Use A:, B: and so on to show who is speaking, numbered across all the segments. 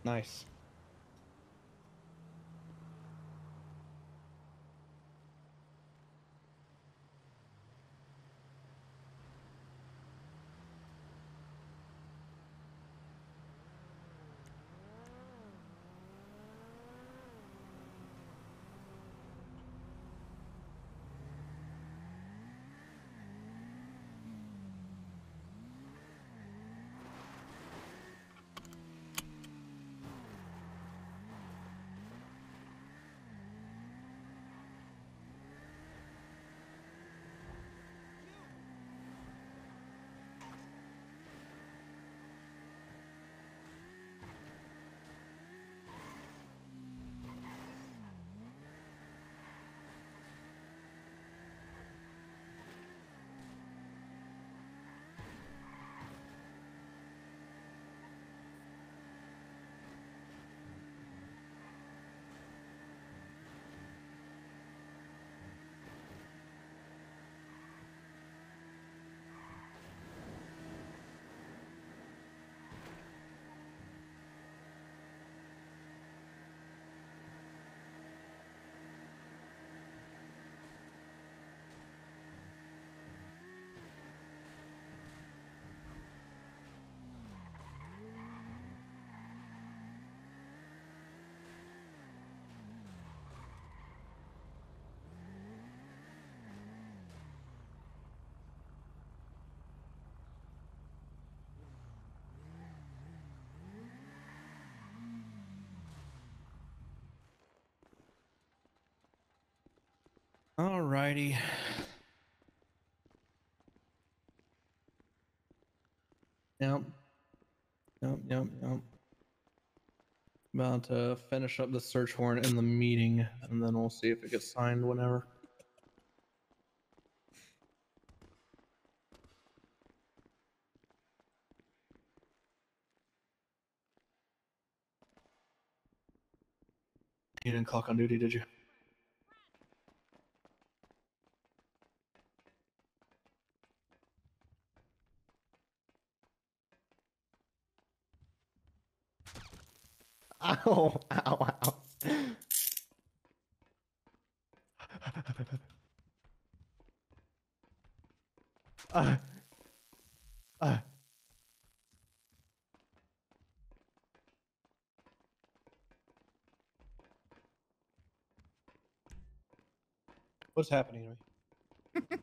A: Nice. Alrighty. Yep. Yep. About to finish up the search warrant in the meeting, and then we'll see if it gets signed whenever. You didn't clock on duty, did you? Ow, ow, ow. uh, uh. What's happening to me?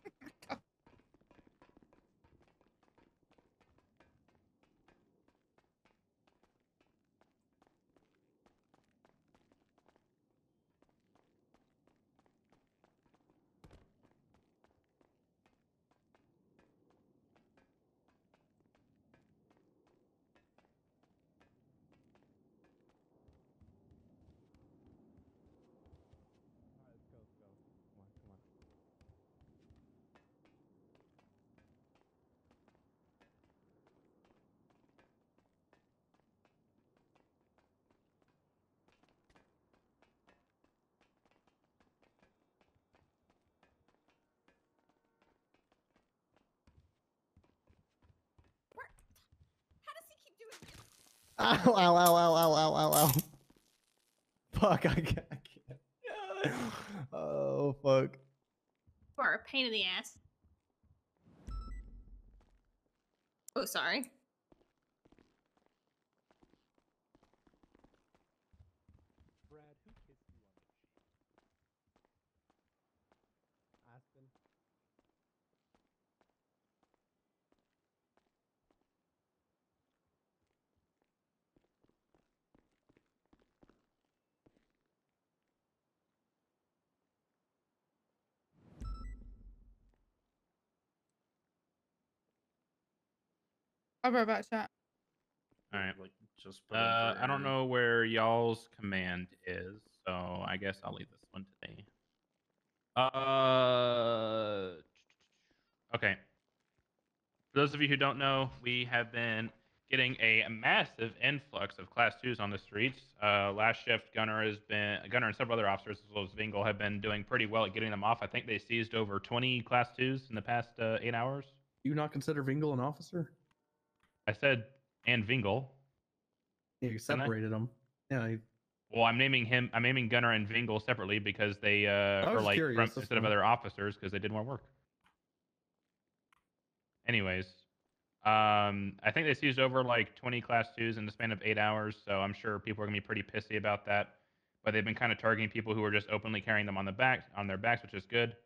A: Ow, ow, ow, ow, ow, ow, ow, ow. Fuck, I can't. Oh, fuck.
B: For a pain in the ass. Oh, sorry.
A: Brad, who kissed you on the cheek? Aspen?
C: I'll be right back, chat.
D: All right.
E: Like just put in for
D: I don't
E: Aaron.
D: know where y'all's command is, so I guess I'll leave this one today. Okay. For those of you who don't know, we have been getting a massive influx of Class 2s on the streets. Last shift, Gunner and several other officers, as well as Vingle, have been doing pretty well at getting them off. I think they seized over 20 Class 2s in the past 8 hours.
A: Do you not consider Vingle an officer?
D: I said, and Vingle.
A: You separated them. Yeah.
D: Well, I'm naming Gunner and Vingle separately because they are
A: was
D: like
A: curious, that's
D: instead of
A: fine.
D: other officers because they did more work. Anyways, I think they seized over like 20 class 2s in the span of 8 hours, so I'm sure people are gonna be pretty pissy about that. But they've been kind of targeting people who are just openly carrying them on their backs, which is good.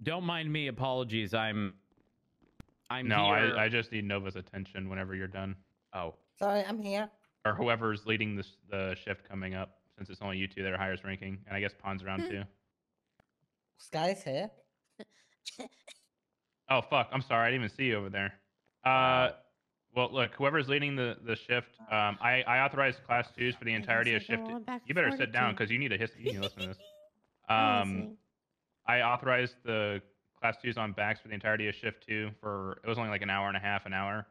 E: Don't mind me. Apologies. I'm
D: No,
E: here.
D: I just need Nova's attention whenever you're done.
E: Oh.
F: Sorry, I'm here.
D: Or whoever's leading the shift coming up, since it's only you two that are highest ranking, and I guess Pawn's around too.
F: Sky's here.
D: Oh fuck! I'm sorry, I didn't even see you over there.
E: Wow.
D: Well, look, whoever's leading the shift, I authorized class 2s for the entirety of shift. You better sit down because you need to listen to this. I authorized the class 2s on backs for the entirety of shift 2 for it was only like an hour and a half, an hour.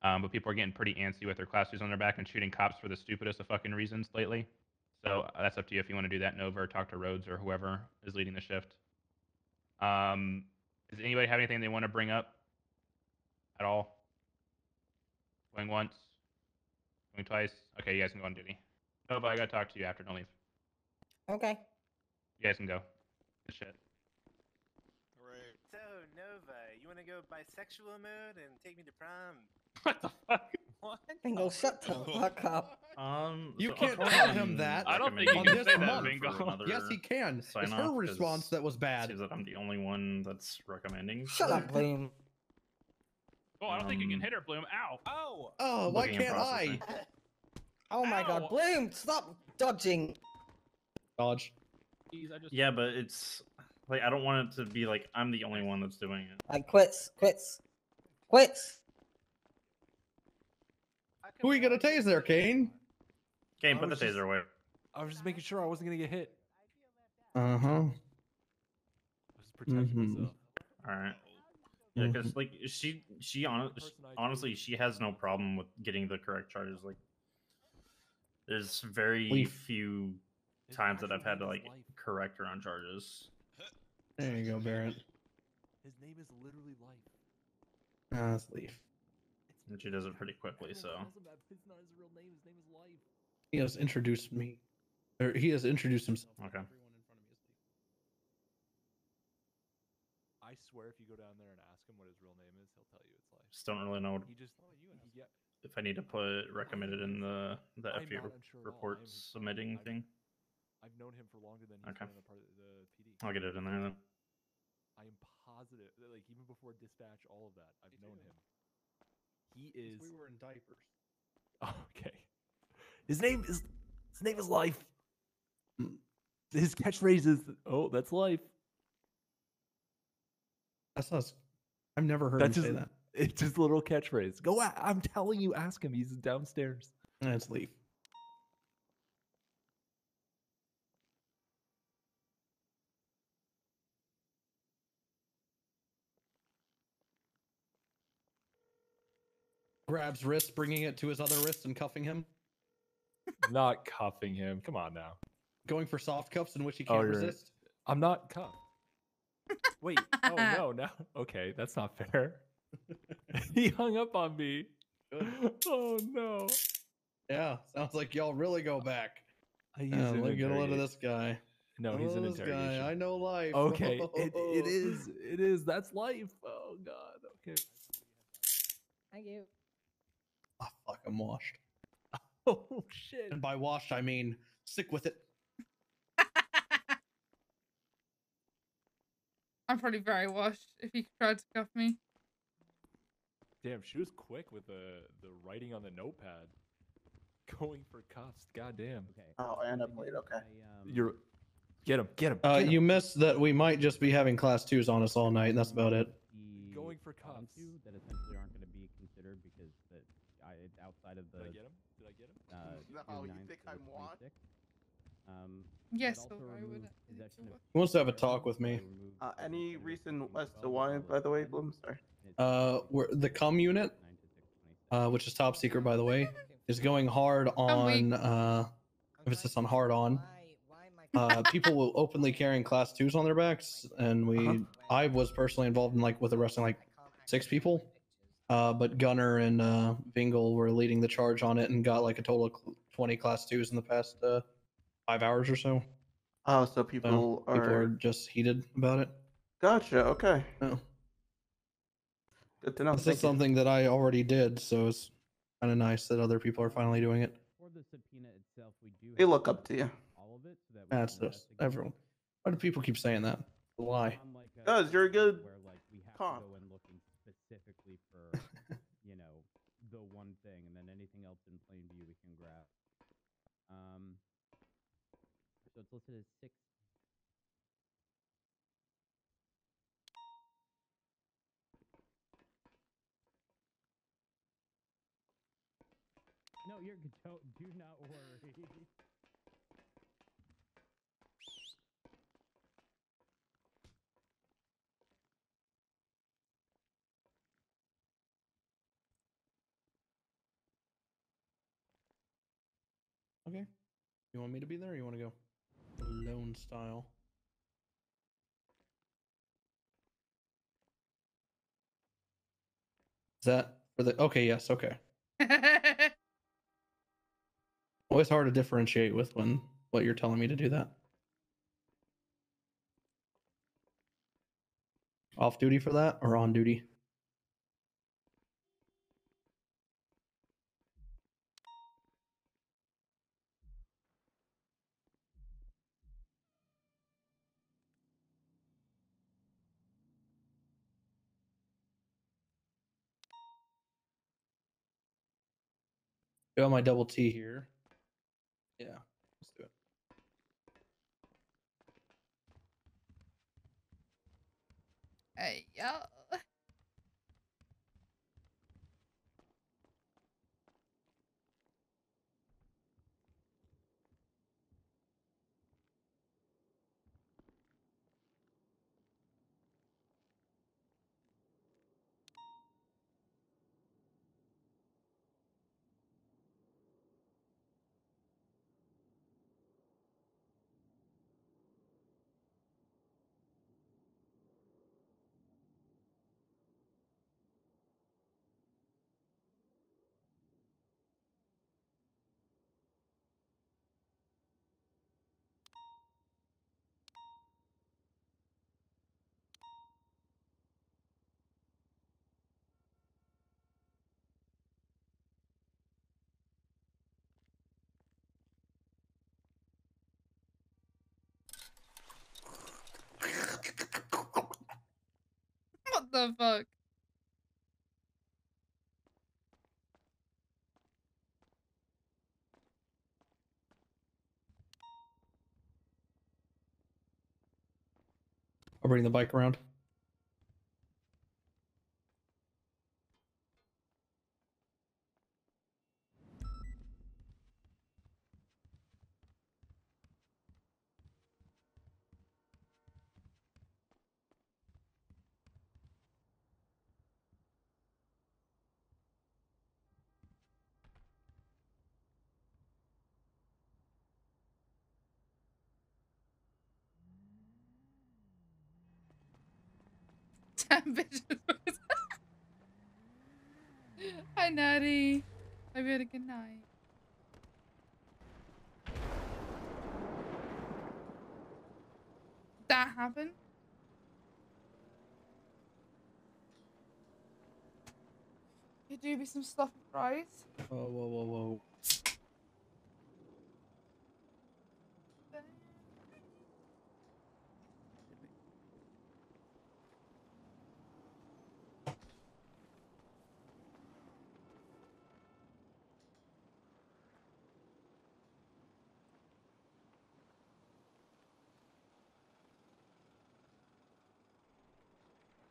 D: But people are getting pretty antsy with their class 2s on their back and shooting cops for the stupidest of fucking reasons lately. So that's up to you if you want to do that, Nova, or talk to Rhodes or whoever is leading the shift. Does anybody have anything they want to bring up at all? Going once? Going twice? Okay, you guys can go on duty. Nova, I gotta talk to you after. Don't leave.
F: Okay.
D: You guys can go. Good shit.
G: Right. So, Nova, you want to go bisexual mode and take me to prom?
D: What the fuck?
G: What?
F: Bingo, shut the fuck up.
A: You
H: so
A: can't
H: I'll
A: tell
H: probably
A: him that
D: I don't
H: recommend
D: think
A: on
D: you can
A: this
D: say that,
A: month.
D: Bingo.
H: for another
A: Yes, he can. It's
H: sign
A: her
H: off, 'cause
A: response that was
H: it
A: bad.
H: seems that I'm the only one that's recommending.
F: Shut up, Bloom.
D: Oh, I don't think you can hit her, Bloom. Ow.
G: Oh!
A: Oh, why
H: Looking at
A: can't I?
H: processing.
F: Oh my
D: Ow.
F: god, Bloom, stop dodging.
A: Dodge.
D: Jeez, I just...
H: Yeah, but it's like I don't want it to be like I'm the only one that's doing it.
F: Like, quits.
A: Who are you gonna tase there, Kane?
H: Okay,
I: I
H: put the
I: was just-
H: taser away.
I: I was just making sure I wasn't gonna get hit.
A: Uh huh.
I: I was just protecting
A: Mhm.
I: myself.
H: All right. Yeah,
A: Mhm.
H: because like honestly, she has no problem with getting the correct charges. Like, there's very
A: Leaf.
H: few
I: His
H: times that I've
I: actual
H: had to
I: name
H: like
I: is Life.
H: correct her on charges.
A: There you go, Barrett.
I: His name is literally Life.
A: Ah, let's leave.
H: And she does it pretty quickly. So
I: It's not his real name. His name is Life.
A: He has introduced me, or he has introduced himself. to
H: Okay.
A: everyone in front of me as Leaf.
I: I swear, if you go down there and ask him what his real name is, he'll tell you it's Life.
H: just don't really know
I: He just, yeah.
H: if I need to recommend it in the
I: I'm
H: FU
I: not unsure at all.
H: report
I: I am his-
H: submitting
I: I've-
H: thing.
I: I've known him for longer than he's
H: Okay.
I: been a part of the PD.
H: I'll get it in there then.
I: I am positive, like even before dispatch, all of that, I've
A: Me
I: known
A: too.
I: him. He is
A: We were in diapers.
I: okay. His name is Life.
A: Mm.
I: His catchphrase is, "Oh, that's Life."
A: That's us. I've never heard
I: That's
A: him say
I: his,
A: that.
I: it's his little catchphrase. I'm telling you, ask him. He's downstairs.
A: That's Leaf. Grabs wrist, bringing it to his other wrist and cuffing him.
I: Not cuffing him. Come on now.
A: Going for soft cuffs in which he
I: Oh,
A: can't
I: you're right.
A: resist.
I: I'm not cuffed. Wait. Oh no, no. Okay, that's not fair. He hung up on me.
A: Good.
I: Oh no.
A: Yeah, sounds like y'all really go back.
I: He's
A: Yeah,
I: in
A: let me get a load of
I: interrogation.
A: this guy.
I: No,
A: A
I: he's
A: load
I: in
A: of this
I: interrogation.
A: guy. I know life.
I: Okay, it is. It is. That's Life. Oh god. Okay.
F: Thank you.
A: Oh, fuck, I'm washed.
I: Oh shit.
A: And by washed, I mean sick with it.
C: I'm probably very washed if he tried to cuff me.
I: Damn, she was quick with the writing on the notepad. Going for cuffs. God damn.
E: Okay.
F: Oh, and I'm late, okay.
I: You're get him.
A: You missed that we might just be having class 2s on us all night, and that's about it.
I: Going for for cuffs.
E: that essentially aren't going to be considered because it's outside of the.
I: Did I get him? Did I get him?
J: No, you think I'm what?
C: Yes,
E: that
C: so
E: also
C: I would.
E: removes possession of
A: He wants to have a talk with me.
J: Any reason as to why, by the way, Bloom? Sorry.
A: The comm unit, which is top secret, by the way, is going hard on emphasis on hard on. People will openly carrying class 2s on their backs, and I was personally involved in with arresting 6 people. But Gunner and Vingle were leading the charge on it and got a total of 20 class 2s in the past 5 hours or so.
J: Oh, so people
A: are just heated about it.
J: Gotcha. Okay.
A: Oh.
J: Good to know.
A: This is something that I already did, so it's kind of nice that other people are finally doing it.
E: For the subpoena itself, we do.
J: We look up to you.
E: All of it, so that
A: That's just everyone. Why do people keep saying that? Why?
J: Because you're a good
E: where we have
J: cop.
E: to go in looking specifically for, the one thing, and then anything else in plain view we can grab. So it's listed as 6. No, you're good. Do not worry.
A: Okay. You want me to be there or you want to go alone style? Is that for the... Okay, yes, okay. Always hard to differentiate with what you're telling me to do that. Off duty for that or on duty? Got my double T here. Yeah, let's do it.
C: Hey, yo. What the fuck?
A: I'll bring the bike around.
C: Damn bitch. Hi, Natty. Hope you had a good night. That happened? Could do be some stuffed fries?
A: Whoa, whoa, whoa, whoa.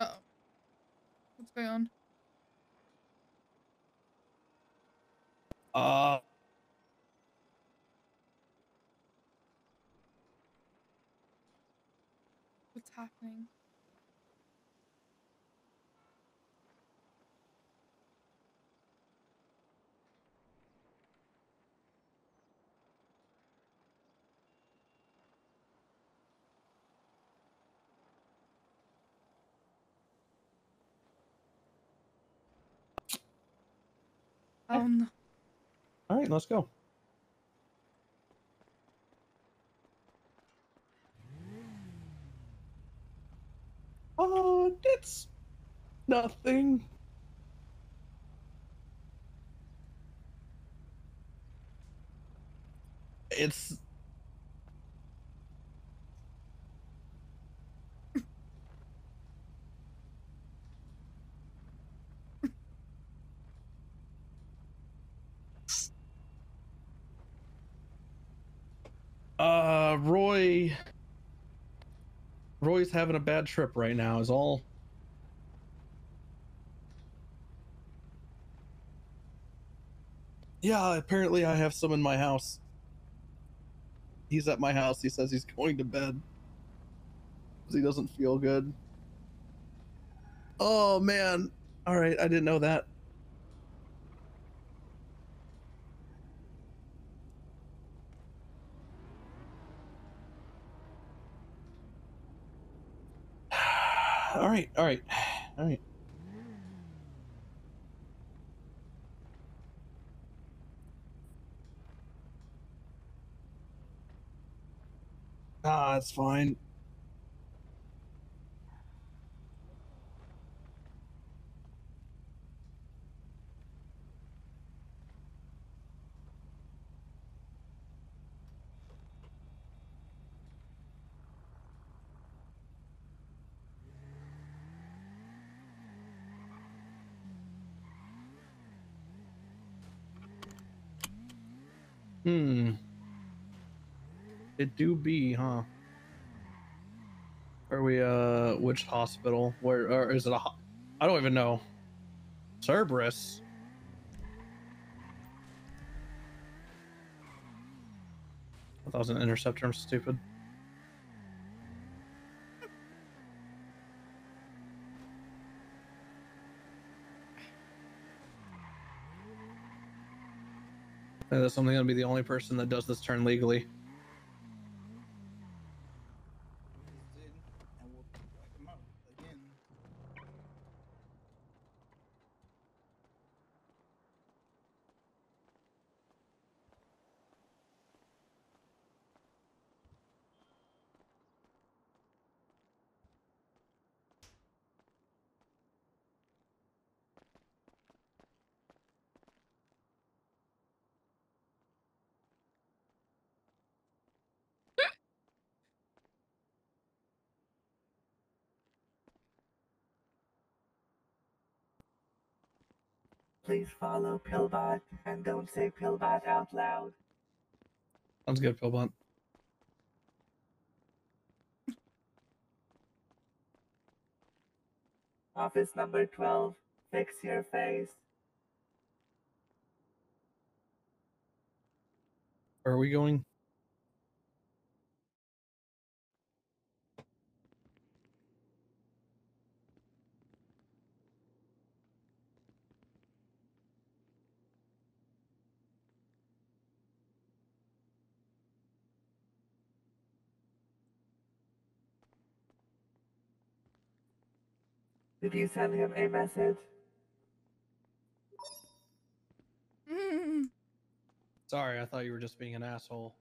C: Uh-oh. What's going on? What's happening? Oh no.
A: All right, let's go. Oh, it's nothing. It's Roy's having a bad trip right now is all. Yeah, apparently I have some in my house. He's at my house. He says he's going to bed because he doesn't feel good. Oh man. All right, I didn't know that. All right, all right, all right. Ah, it's fine. It do be, huh? Are we which hospital? Where or is it I don't even know. Cerberus. I thought it was an interceptor. I'm stupid. And that's something gonna be the only person that does this turn legally.
K: Please follow Pillbot and don't say Pillbot out loud.
A: Sounds good, Philbot.
K: Office number 12, fix your face.
A: Where are we going?
K: Did you send him a message?
A: Sorry, I thought you were just being an asshole.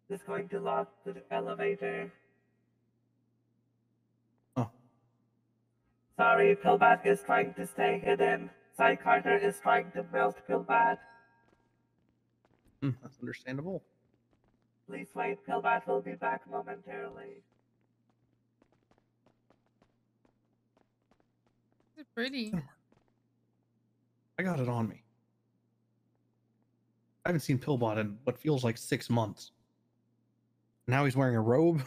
K: Just going to lock the elevator.
A: Oh.
K: Sorry, Pillbot is trying to stay hidden. Cy Carter is trying to melt Pillbot.
A: That's understandable.
K: Please wait, Pillbot will be back momentarily.
C: It's pretty.
A: I got it on me. I haven't seen Pillbot in what feels like 6 months. Now he's wearing a robe.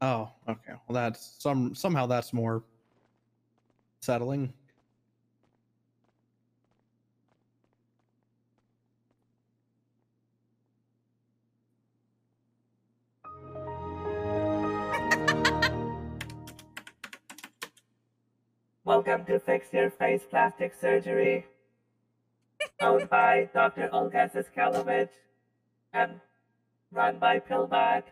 A: Oh, okay. Well, that's somehow that's more settling.
K: Welcome to Fix Your Face Plastic Surgery, owned by Dr. Olga Siskalovich and run by Pillbot.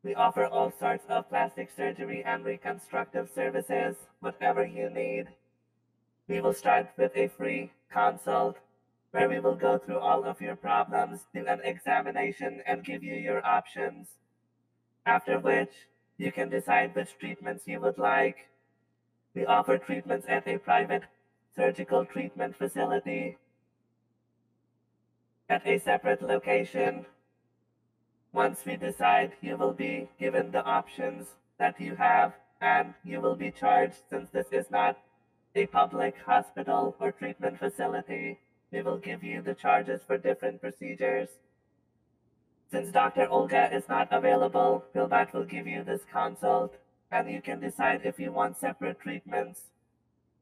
K: We offer all sorts of plastic surgery and reconstructive services, whatever you need. We will start with a free consult, where we will go through all of your problems, do an examination, and give you your options. After which, you can decide which treatments you would like. We offer treatments at a private surgical treatment facility at a separate location. Once we decide, you will be given the options that you have, and you will be charged. Since this is not a public hospital or treatment facility, we will give you the charges for different procedures. Since Dr. Olga is not available, Pillbot will give you this consult, and you can decide if you want separate treatments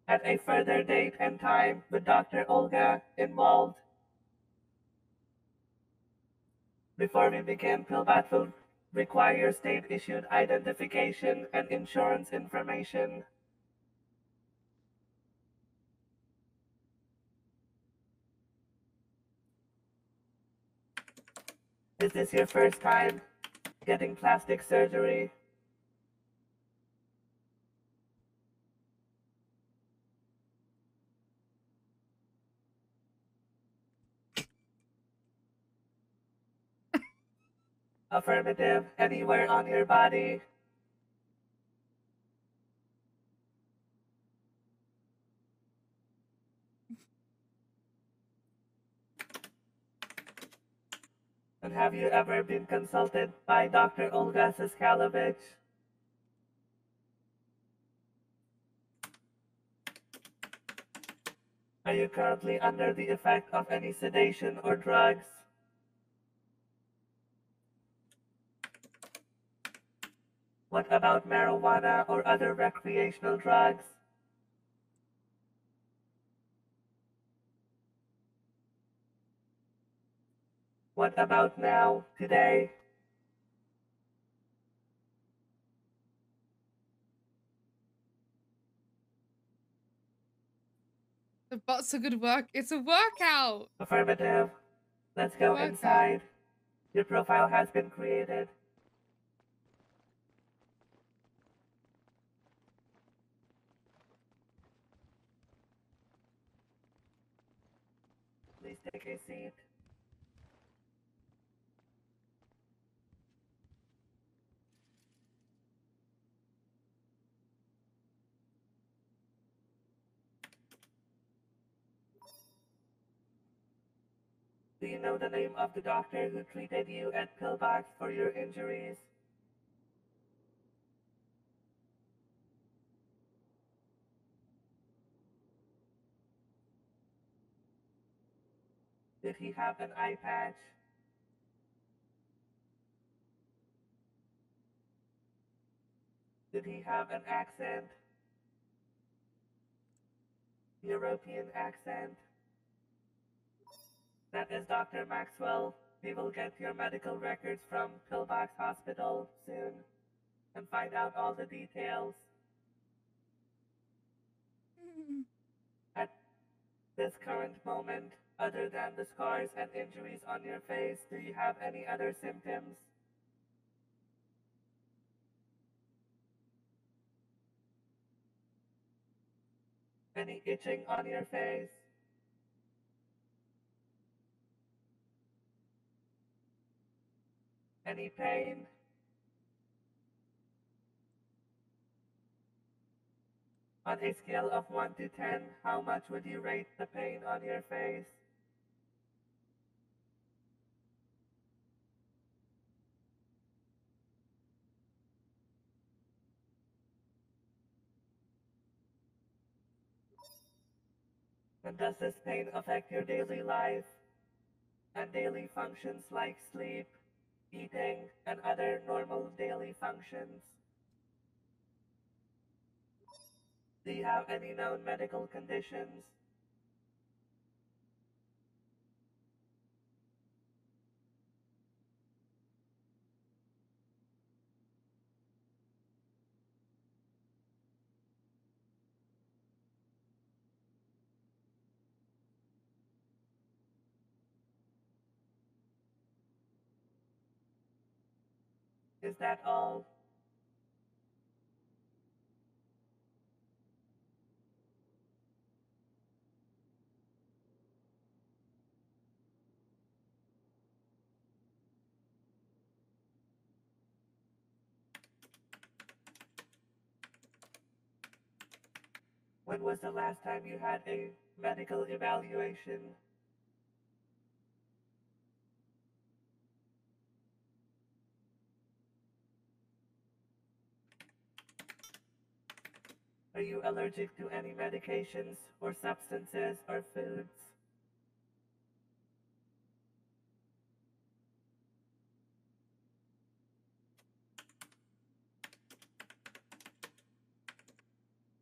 K: at a further date and time with Dr. Olga involved. Before we begin, Pillbot will require state-issued identification and insurance information. Is this your first time getting plastic surgery? Affirmative. Anywhere on your body? And have you ever been consulted by Dr. Olga Siskalovich? Are you currently under the effect of any sedation or drugs? What about marijuana or other recreational drugs? What about now, today?
C: The butt's a good work. It's a workout.
K: Affirmative. Let's go inside. Your profile has been created. Please take a seat. Do you know the name of the doctor who treated you at Pillbox for your injuries? Did he have an eye patch? Did he have an accent? European accent? That is Dr. Maxwell. We will get your medical records from Pillbox Hospital soon and find out all the details. At this current moment, other than the scars and injuries on your face, do you have any other symptoms? Any itching on your face? Any pain? On a scale of 1 to 10, how much would you rate the pain on your face? And does this pain affect your daily life and daily functions like sleep, eating, and other normal daily functions. Do you have any known medical conditions? Is that all? When was the last time you had a medical evaluation? Are you allergic to any medications or substances or foods?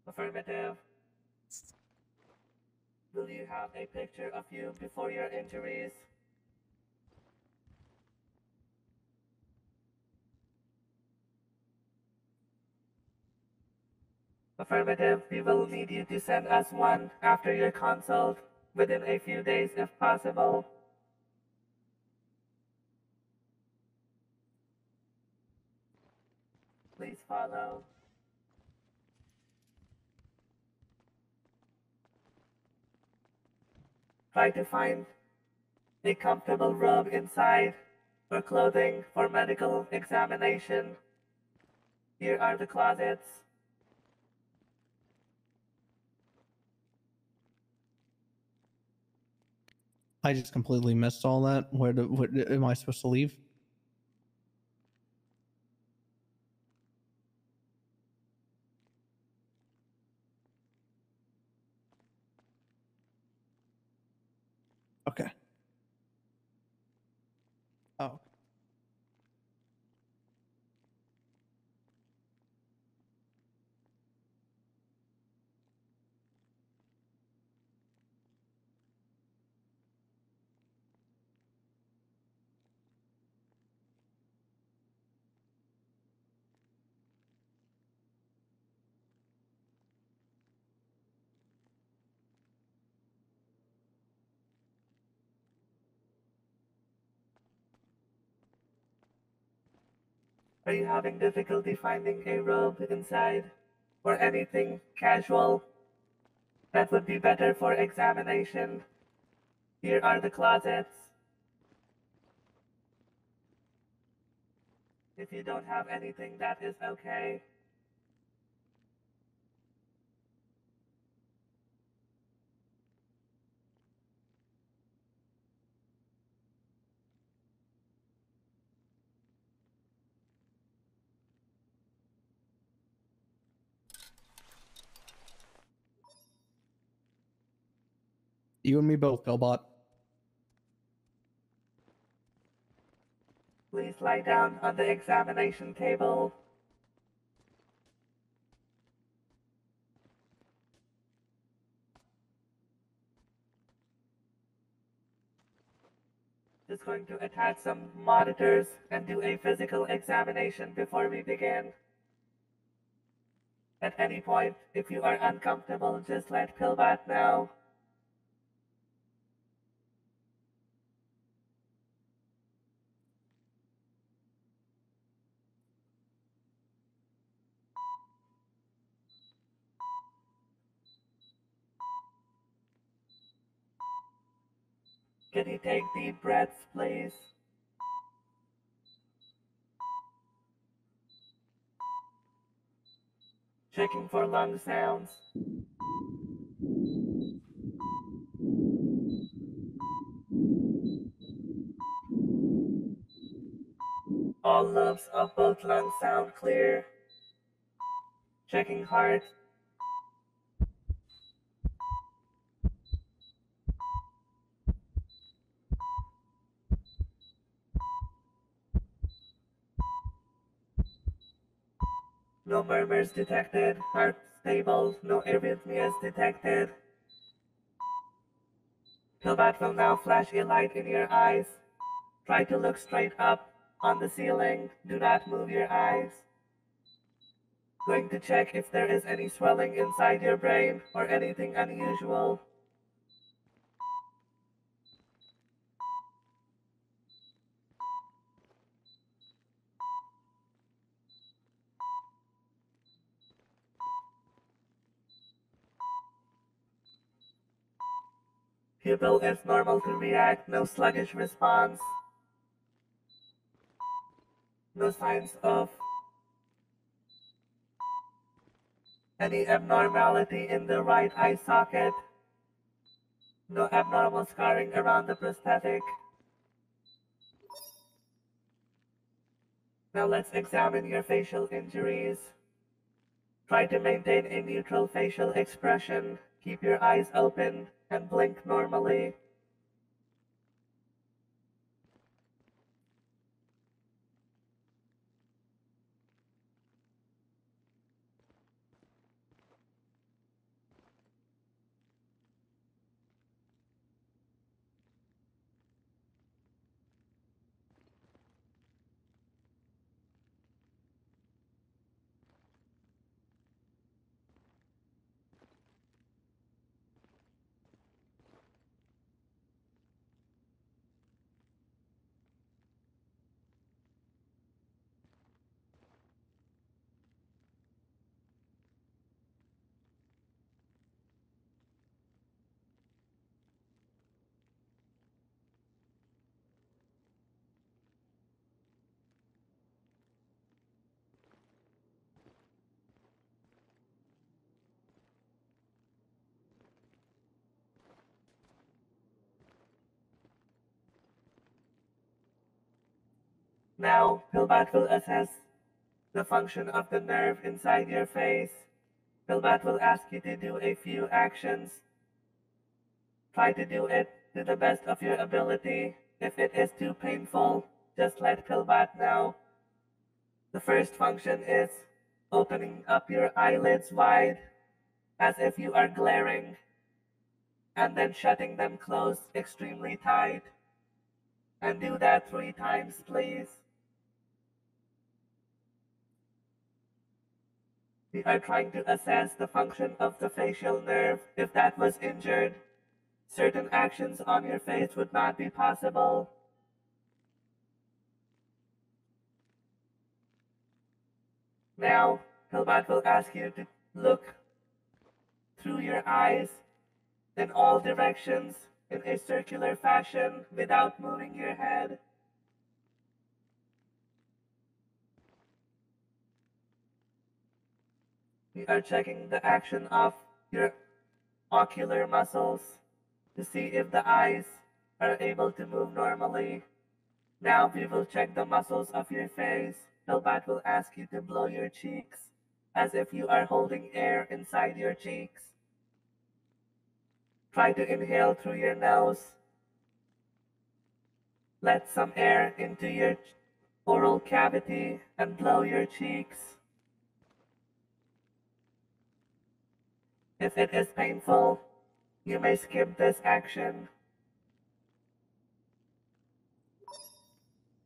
K: Affirmative. Will you have a picture of you before your injuries? Affirmative. We will need you to send us one after your consult, within a few days if possible. Please follow. Try to find a comfortable robe inside or clothing for medical examination. Here are the closets.
A: I just completely missed all that. What am I supposed to leave? Okay. Oh.
K: Are you having difficulty finding a robe inside or anything casual that would be better for examination? Here are the closets. If you don't have anything, that is okay.
A: You and me both, Bellbot.
K: Please lie down on the examination table. Just going to attach some monitors and do a physical examination before we begin. At any point, if you are uncomfortable, just let Pillbot know. Can you take deep breaths, please? Checking for lung sounds. All lobes of both lungs sound clear. Checking heart. No murmurs detected. Heart stable. No arrhythmias detected. Pillbat will now flash a light in your eyes. Try to look straight up on the ceiling. Do not move your eyes. Going to check if there is any swelling inside your brain or anything unusual. Pupil is normal to react, no sluggish response. No signs of any abnormality in the right eye socket. No abnormal scarring around the prosthetic. Now let's examine your facial injuries. Try to maintain a neutral facial expression. Keep your eyes open and blink normally. Now, Pillbat will assess the function of the nerve inside your face. Pillbat will ask you to do a few actions. Try to do it to the best of your ability. If it is too painful, just let Pillbat know. The first function is opening up your eyelids wide, as if you are glaring, and then shutting them closed extremely tight. And do that 3 times, please. We are trying to assess the function of the facial nerve. If that was injured, certain actions on your face would not be possible. Now, Pillbat will ask you to look through your eyes in all directions in a circular fashion without moving your head. We are checking the action of your ocular muscles to see if the eyes are able to move normally. Now we will check the muscles of your face. Pillbat will ask you to blow your cheeks as if you are holding air inside your cheeks. Try to inhale through your nose. Let some air into your oral cavity and blow your cheeks. If it is painful, you may skip this action.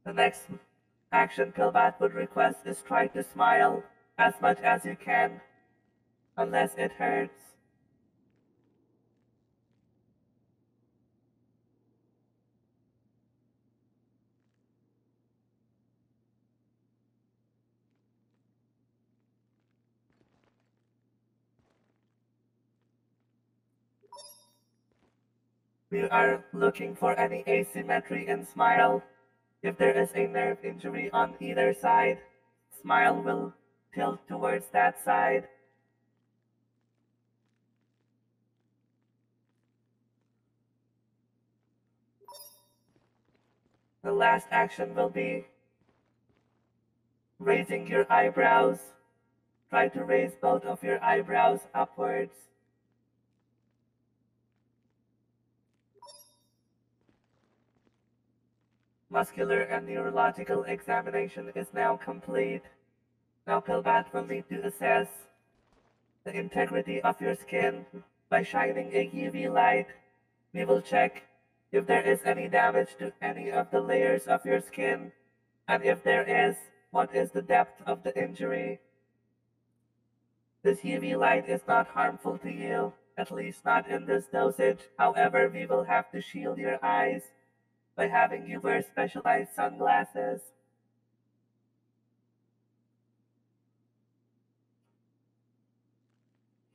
K: The next action Pillbat would request is try to smile as much as you can, unless it hurts. We are looking for any asymmetry in smile. If there is a nerve injury on either side, smile will tilt towards that side. The last action will be raising your eyebrows. Try to raise both of your eyebrows upwards. Muscular and neurological examination is now complete. Now Pillbat will need to assess the integrity of your skin by shining a UV light. We will check if there is any damage to any of the layers of your skin, and if there is, what is the depth of the injury. This UV light is not harmful to you, at least not in this dosage. However, we will have to shield your eyes by having you wear specialized sunglasses.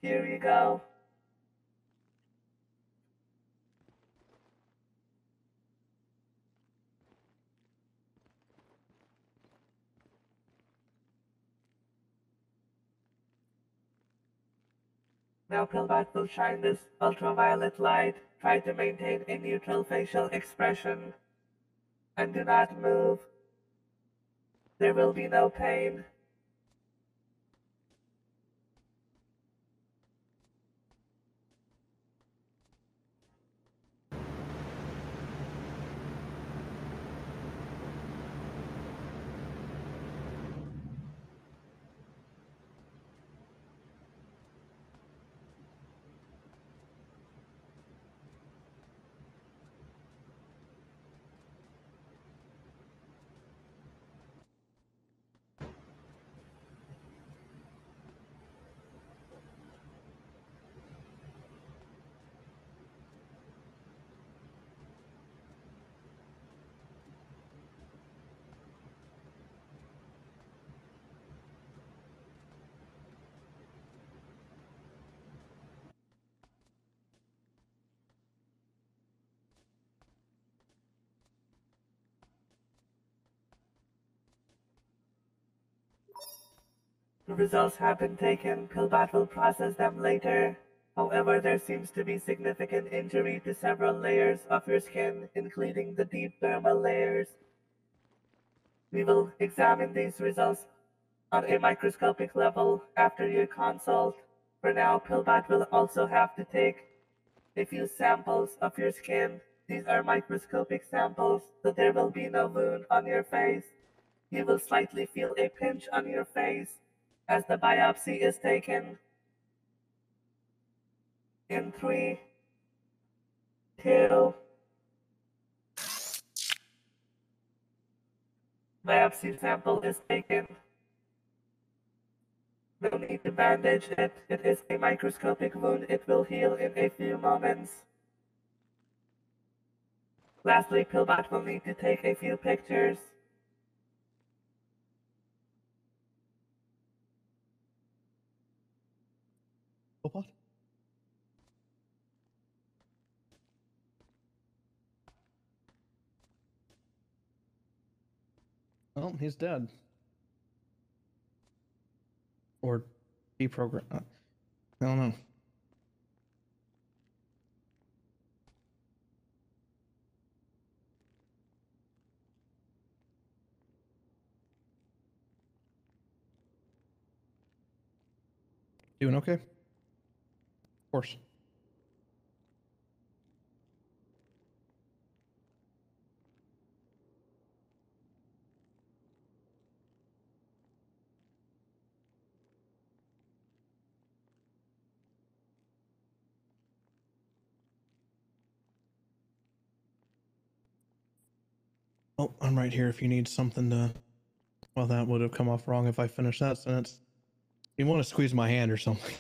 K: Here you go. Now Pillbat will shine this ultraviolet light. Try to maintain a neutral facial expression. And do not move. There will be no pain. The results have been taken. Pillbat will process them later. However, there seems to be significant injury to several layers of your skin, including the deep dermal layers. We will examine these results on a microscopic level after your consult. For now, Pillbat will also have to take a few samples of your skin. These are microscopic samples, so there will be no wound on your face. You will slightly feel a pinch on your face as the biopsy is taken. In 3, 2, biopsy sample is taken. No need to bandage it. It is a microscopic wound. It will heal in a few moments. Lastly, Pillbat will need to take a few pictures.
A: What? Well, he's dead. Or deprogrammed. I don't know. Doing okay? Of course. Oh, I'm right here if you need something to... Well, that would have come off wrong if I finished that sentence. You want to squeeze my hand or something?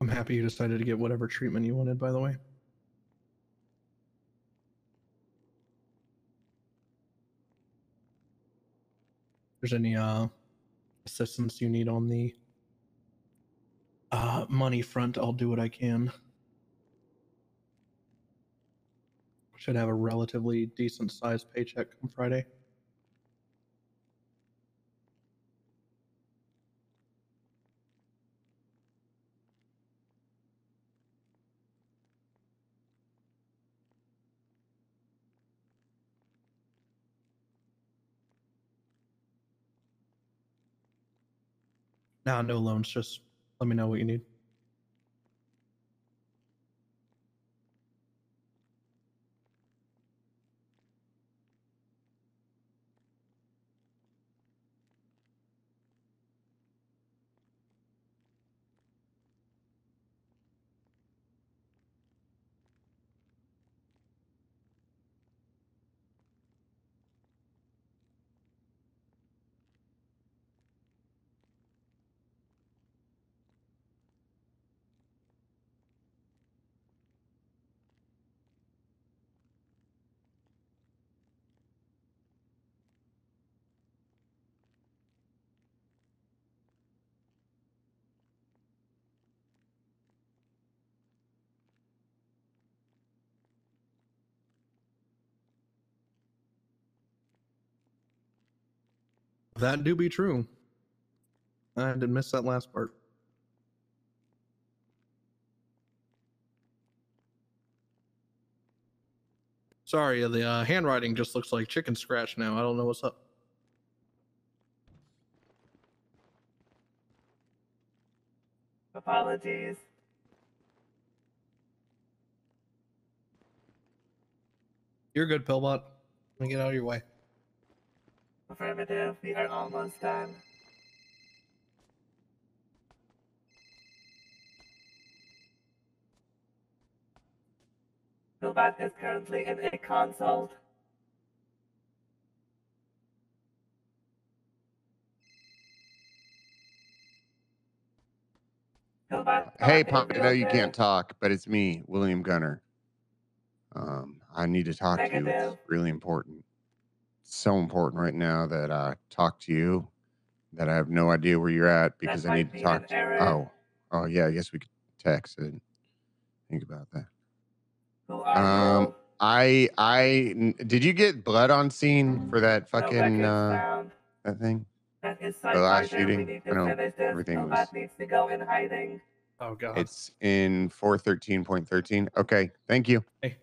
A: I'm happy you decided to get whatever treatment you wanted, by the way. If there's any assistance you need on the money front, I'll do what I can. Should have a relatively decent sized paycheck come Friday. Nah, no loans. Just let me know what you need. That do be true. I did miss that last part. Sorry, the handwriting just looks like chicken scratch now. I don't know what's up.
K: Apologies.
A: You're good, Pillbot. Let me get out of your way.
K: Affirmative, we are almost done. Pillbot is currently in a consult.
L: Hey, Punk, I know you can't talk, but it's me, William Gunner. I need to talk to you. It's really important. It's so important right now that I talk to you, that I have no idea where you're at because I need to talk to you. Oh, yeah, I guess we could text and think about that. Did you get blood on scene for that fucking, that thing?
K: That is
L: The last
K: We
L: shooting?
K: need
L: I
K: to
L: know
K: finish this.
L: everything was.
K: Needs to go in hiding.
A: Oh, God.
L: It's in 413.13. Okay, thank you.
A: Hey.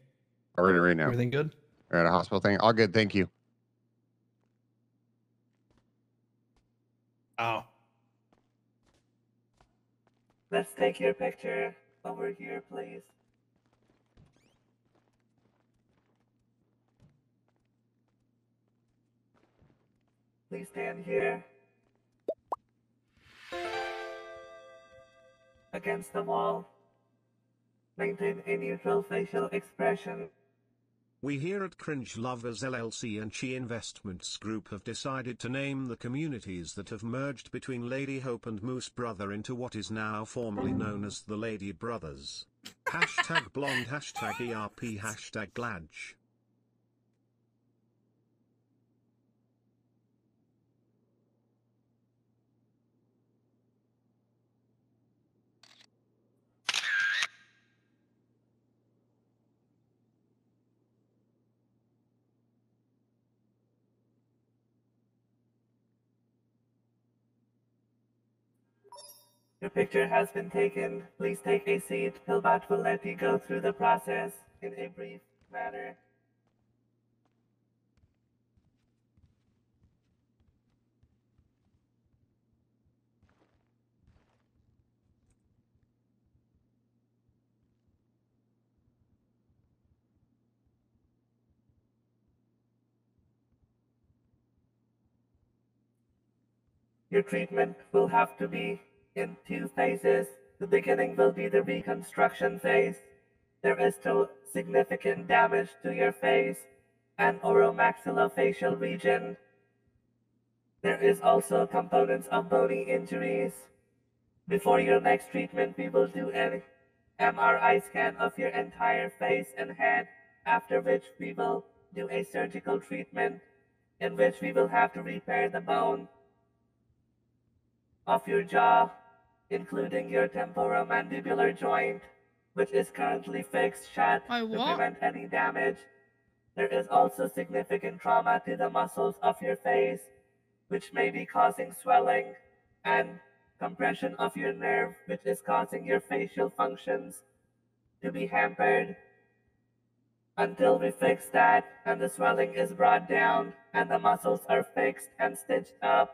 L: I'll read it right now.
A: Everything good?
L: We're at a hospital thing. All good, thank you.
A: Oh.
K: Let's take your picture over here, please. Please stand here. Against the wall. Maintain a neutral facial expression.
M: We here at Cringe Lovers LLC and Chi Investments Group have decided to name the communities that have merged between LadyHope and Moose Brother into what is now formally known as the Lady Brothers. Hashtag blonde, hashtag ERP, hashtag Gladge.
K: Your picture has been taken. Please take a seat. Pillbot will let you go through the process in a brief manner. Your treatment will have to be in 2 phases. The beginning will be the reconstruction phase. There is still significant damage to your face and oromaxillofacial region. There is also components of bony injuries. Before your next treatment, we will do an MRI scan of your entire face and head, after which we will do a surgical treatment in which we will have to repair the bone of your jaw, including your temporomandibular joint, which is currently fixed shut to prevent any damage. There is also significant trauma to the muscles of your face, which may be causing swelling, and compression of your nerve, which is causing your facial functions to be hampered. Until we fix that and the swelling is brought down and the muscles are fixed and stitched up,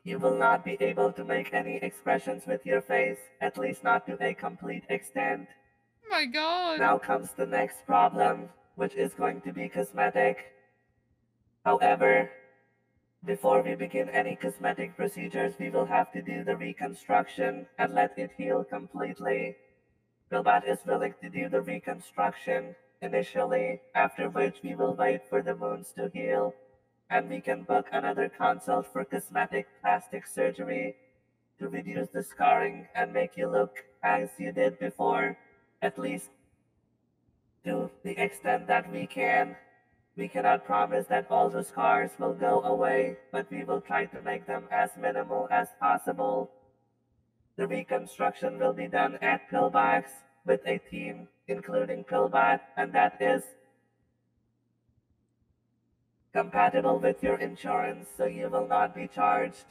K: you will not be able to make any expressions with your face, at least not to a complete extent.
C: Oh my god.
K: Now comes the next problem, which is going to be cosmetic. However, before we begin any cosmetic procedures, we will have to do the reconstruction and let it heal completely. Bilbat is willing to do the reconstruction initially, after which we will wait for the wounds to heal, and we can book another consult for cosmetic plastic surgery to reduce the scarring and make you look as you did before, at least to the extent that we can. We cannot promise that all the scars will go away, but we will try to make them as minimal as possible. The reconstruction will be done at Pillbox with a team, including Pillbot, and that is compatible with your insurance, so you will not be charged.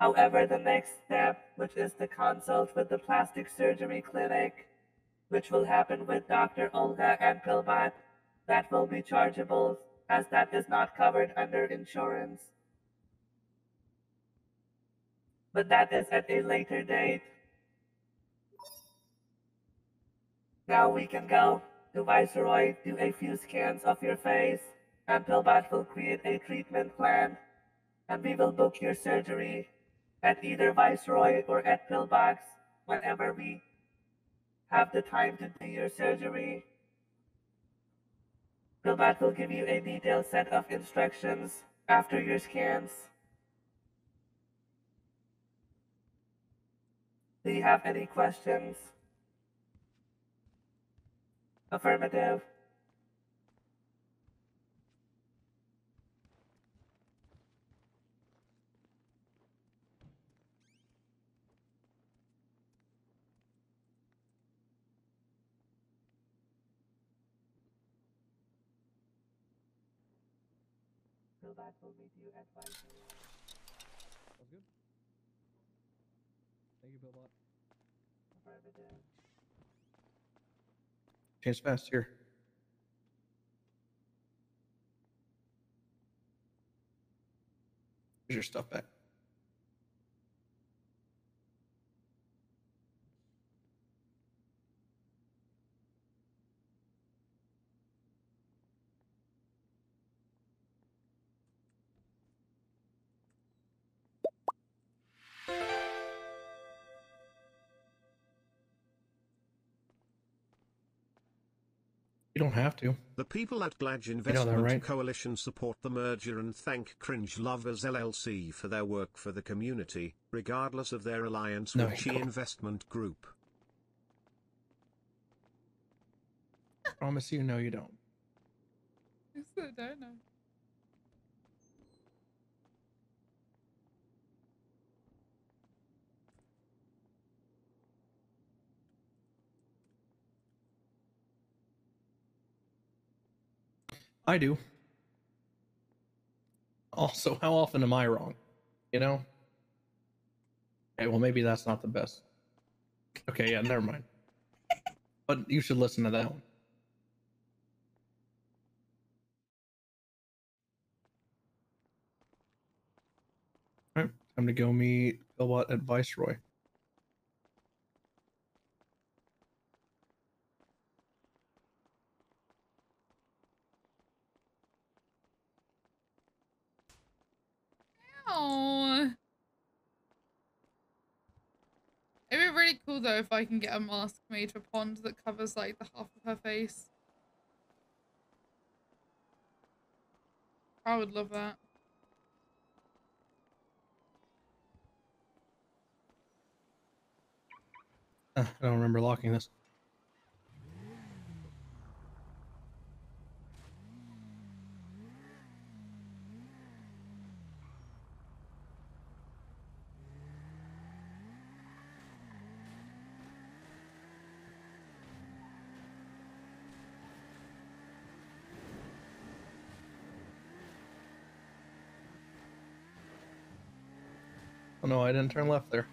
K: However, the next step, which is the consult with the plastic surgery clinic, which will happen with Dr. Olga and Pillbot, that will be chargeable, as that is not covered under insurance. But that is at a later date. Now we can go to Viceroy, do a few scans of your face, and Pillbot will create a treatment plan, and we will book your surgery at either Viceroy or at Pillbox whenever we have the time to do your surgery. Pillbot will give you a detailed set of instructions after your scans. Do you have any questions? Affirmative. Pillbot will meet you at Viceroy.
A: Sounds good. Thank you, Billbot.
K: Affirmative.
A: Change fast here. Here's your stuff back. You don't have to.
M: The people at Gladge
A: You know
M: Investment
A: that, right?
M: Coalition support the merger and thank Cringe Lovers LLC for their work for the community, regardless of their alliance
A: No,
M: with
A: you
M: Chi
A: don't.
M: Investment Group.
A: Promise you, no, you don't.
C: You still don't know.
A: I do. Also, how often am I wrong? You know? Okay, well, maybe that's not the best. Okay, yeah, never mind. But you should listen to that one. All right, time to go meet Billbot at Viceroy.
C: Oh. It'd be really cool though if I can get a mask made for Pond that covers like the half of her face. I would love that.
A: I don't remember locking this. Oh no, I didn't turn left there.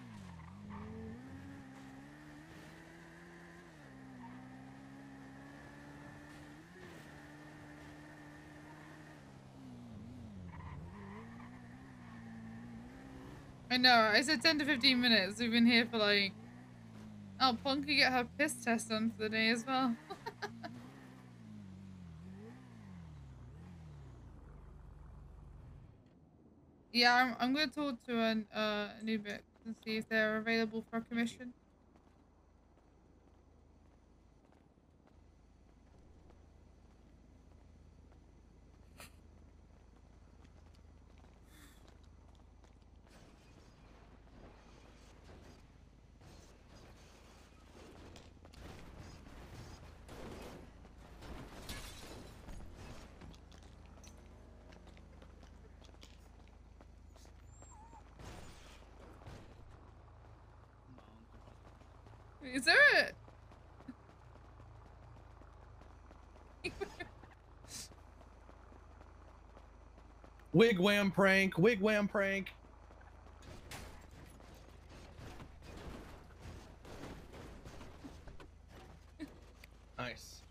C: I know, I said 10 to 15 minutes. We've been here for like... Oh, Punk could get her piss test done for the day as well. Yeah, I'm gonna talk to a new bit and see if they're available for a commission. Is there a...
A: Wigwam prank, wigwam prank. Nice.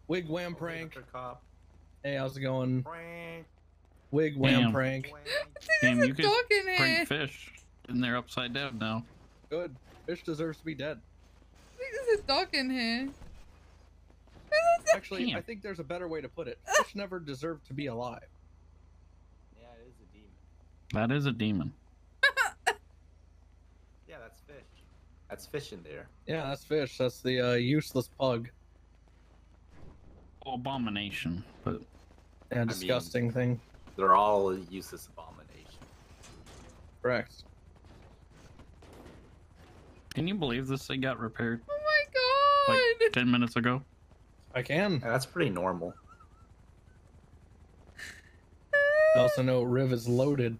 A: Wigwam prank. Hey, how's it going? Wigwam
N: Damn.
A: prank.
N: Damn, you could
C: dog in
N: bring
C: here.
N: fish, and they're upside down now.
A: Good. Fish deserves to be dead.
C: I think there's a dog in here.
A: Actually,
N: Damn.
A: I think there's a better way to put it. Fish never deserve to be alive.
G: Yeah, it is a demon.
N: That is a demon.
G: Yeah, that's fish. That's fish in there.
A: Yeah, that's fish. That's the useless pug.
N: Abomination, but
A: Yeah, disgusting thing.
G: They're all useless abominations.
A: Correct.
N: can you believe this thing got repaired
C: Oh my god!
N: like 10 minutes ago?
A: I can.
G: Yeah, that's pretty normal.
A: I also know Riv is loaded.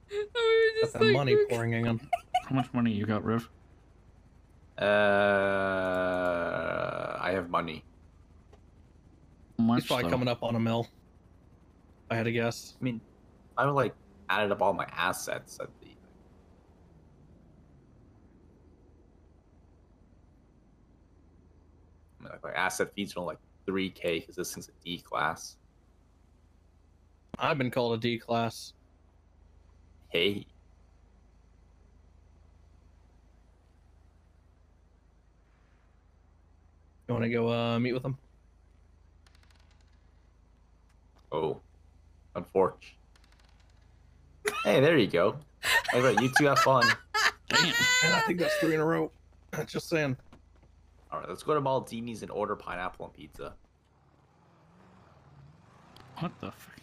C: We were
A: Got
C: just
A: the
C: like,
A: money
C: look-
A: pouring in.
N: How much money you got, Riv?
G: I have money.
N: How much,
A: He's probably
N: though?
A: coming up on a mill. If I had to guess.
G: I mean, I would like added up all my assets at the. I mean, like my asset fees are only like 3K because this thing's a D class.
A: I've been called a D class.
G: Hey.
A: You want to go meet with him?
G: Oh, unfortunate. Hey, there you go. All right, you two have fun.
N: Damn.
A: And I think that's 3 in a row. Just saying.
G: All right, let's go to Maldini's and order pineapple and pizza.
N: What the fuck?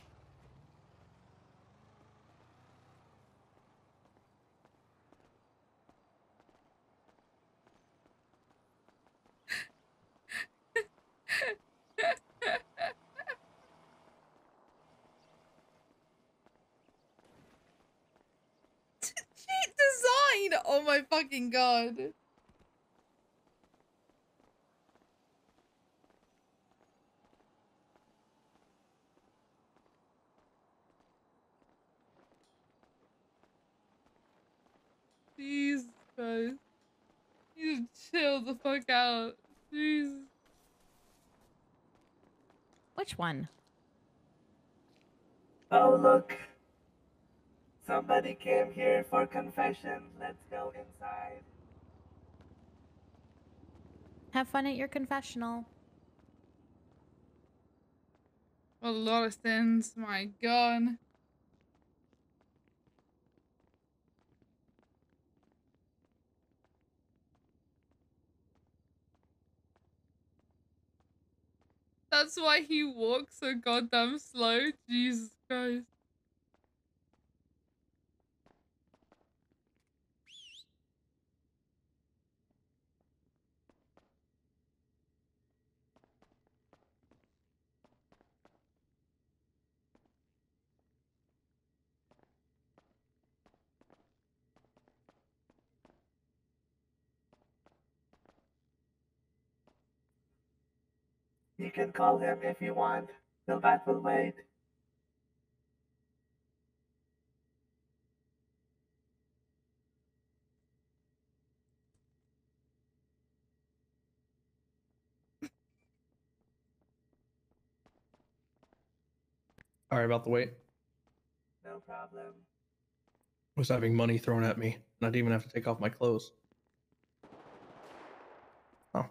C: Cheat design! Oh my fucking god. Jesus Christ. You just chill the fuck out. Jesus.
O: Which one?
K: Oh, look. Somebody came here for confession. Let's go inside.
O: Have fun at your confessional.
C: A lot of sins, my god. That's why he walks so goddamn slow. Jesus Christ.
K: You can call him if you want. Pillbat will wait.
A: Sorry about the wait.
K: No problem.
A: I was having money thrown at me, and I didn't even have to take off my clothes. Oh.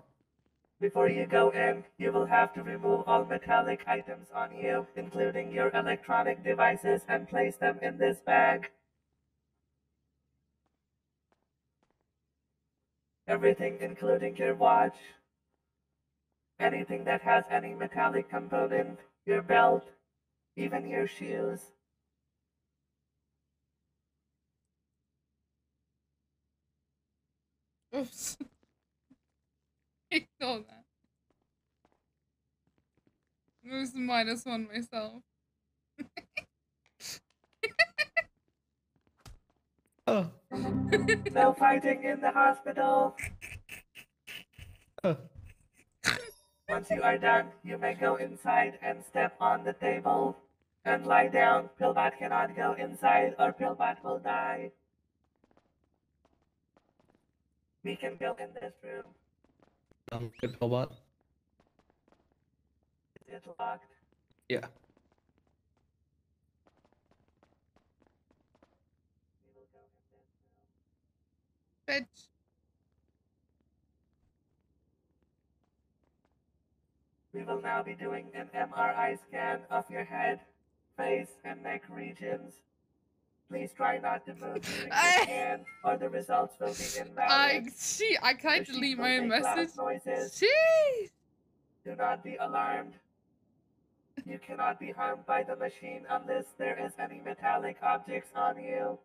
K: Before you go in, you will have to remove all metallic items on you, including your electronic devices, and place them in this bag. Everything including your watch, anything that has any metallic component, your belt, even your shoes.
C: Oops. Ignore that. It was -1 myself.
A: Oh.
K: No fighting in the hospital. Once you are done, you may go inside and step on the table and lie down. Pillbat cannot go inside or Pillbat will die. We can go in this room.
A: Good Pillbot.
K: It's locked.
A: Yeah.
C: Bitch.
K: We will now be doing an MRI scan of your head, face, and neck regions. Please try not to move during the scan, or the results will be invalid.
C: I can't
K: The
C: delete
K: sheet
C: my
K: will
C: own
K: make loud
C: message.
K: noises.
C: Jeez.
K: Do not be alarmed. You cannot be harmed by the machine unless there is any metallic objects on you.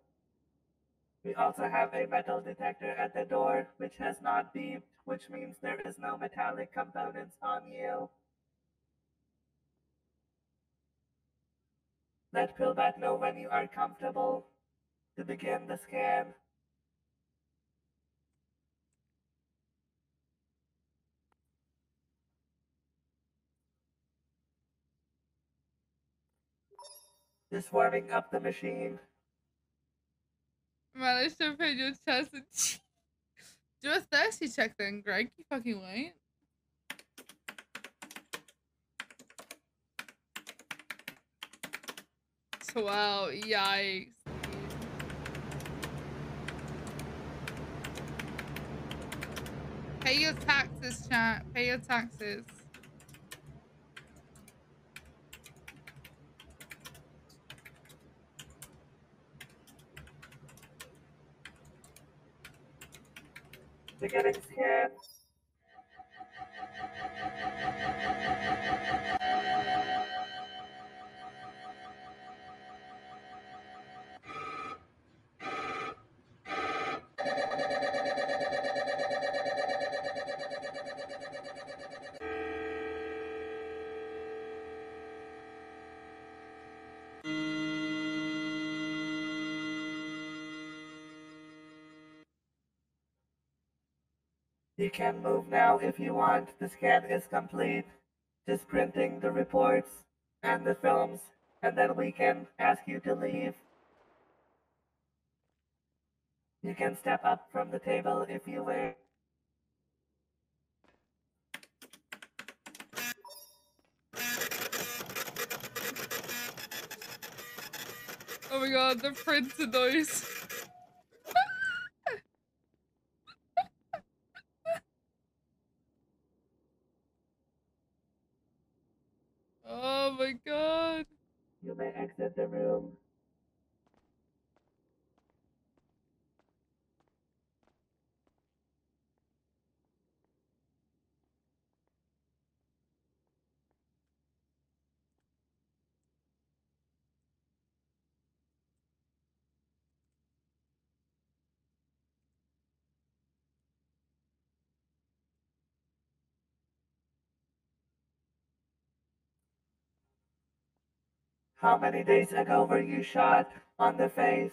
K: We also have a metal detector at the door, which has not beeped, which means there is no metallic components on you. Let Pillbat know when you are comfortable to begin the scan. Just warming up the machine.
C: Man, I should have paid your chest and do a thirsty check then, Greg. You fucking wait. Wow, yikes. Pay your taxes, chat. Pay your taxes.
K: Beginning scan. You can move now if you want. The scan is complete. Just printing the reports and the films, and then we can ask you to leave. You can step up from the table if you wish.
C: Oh my god, the printer noise. Oh my god.
K: You may exit the room. How many days ago were you shot on the face?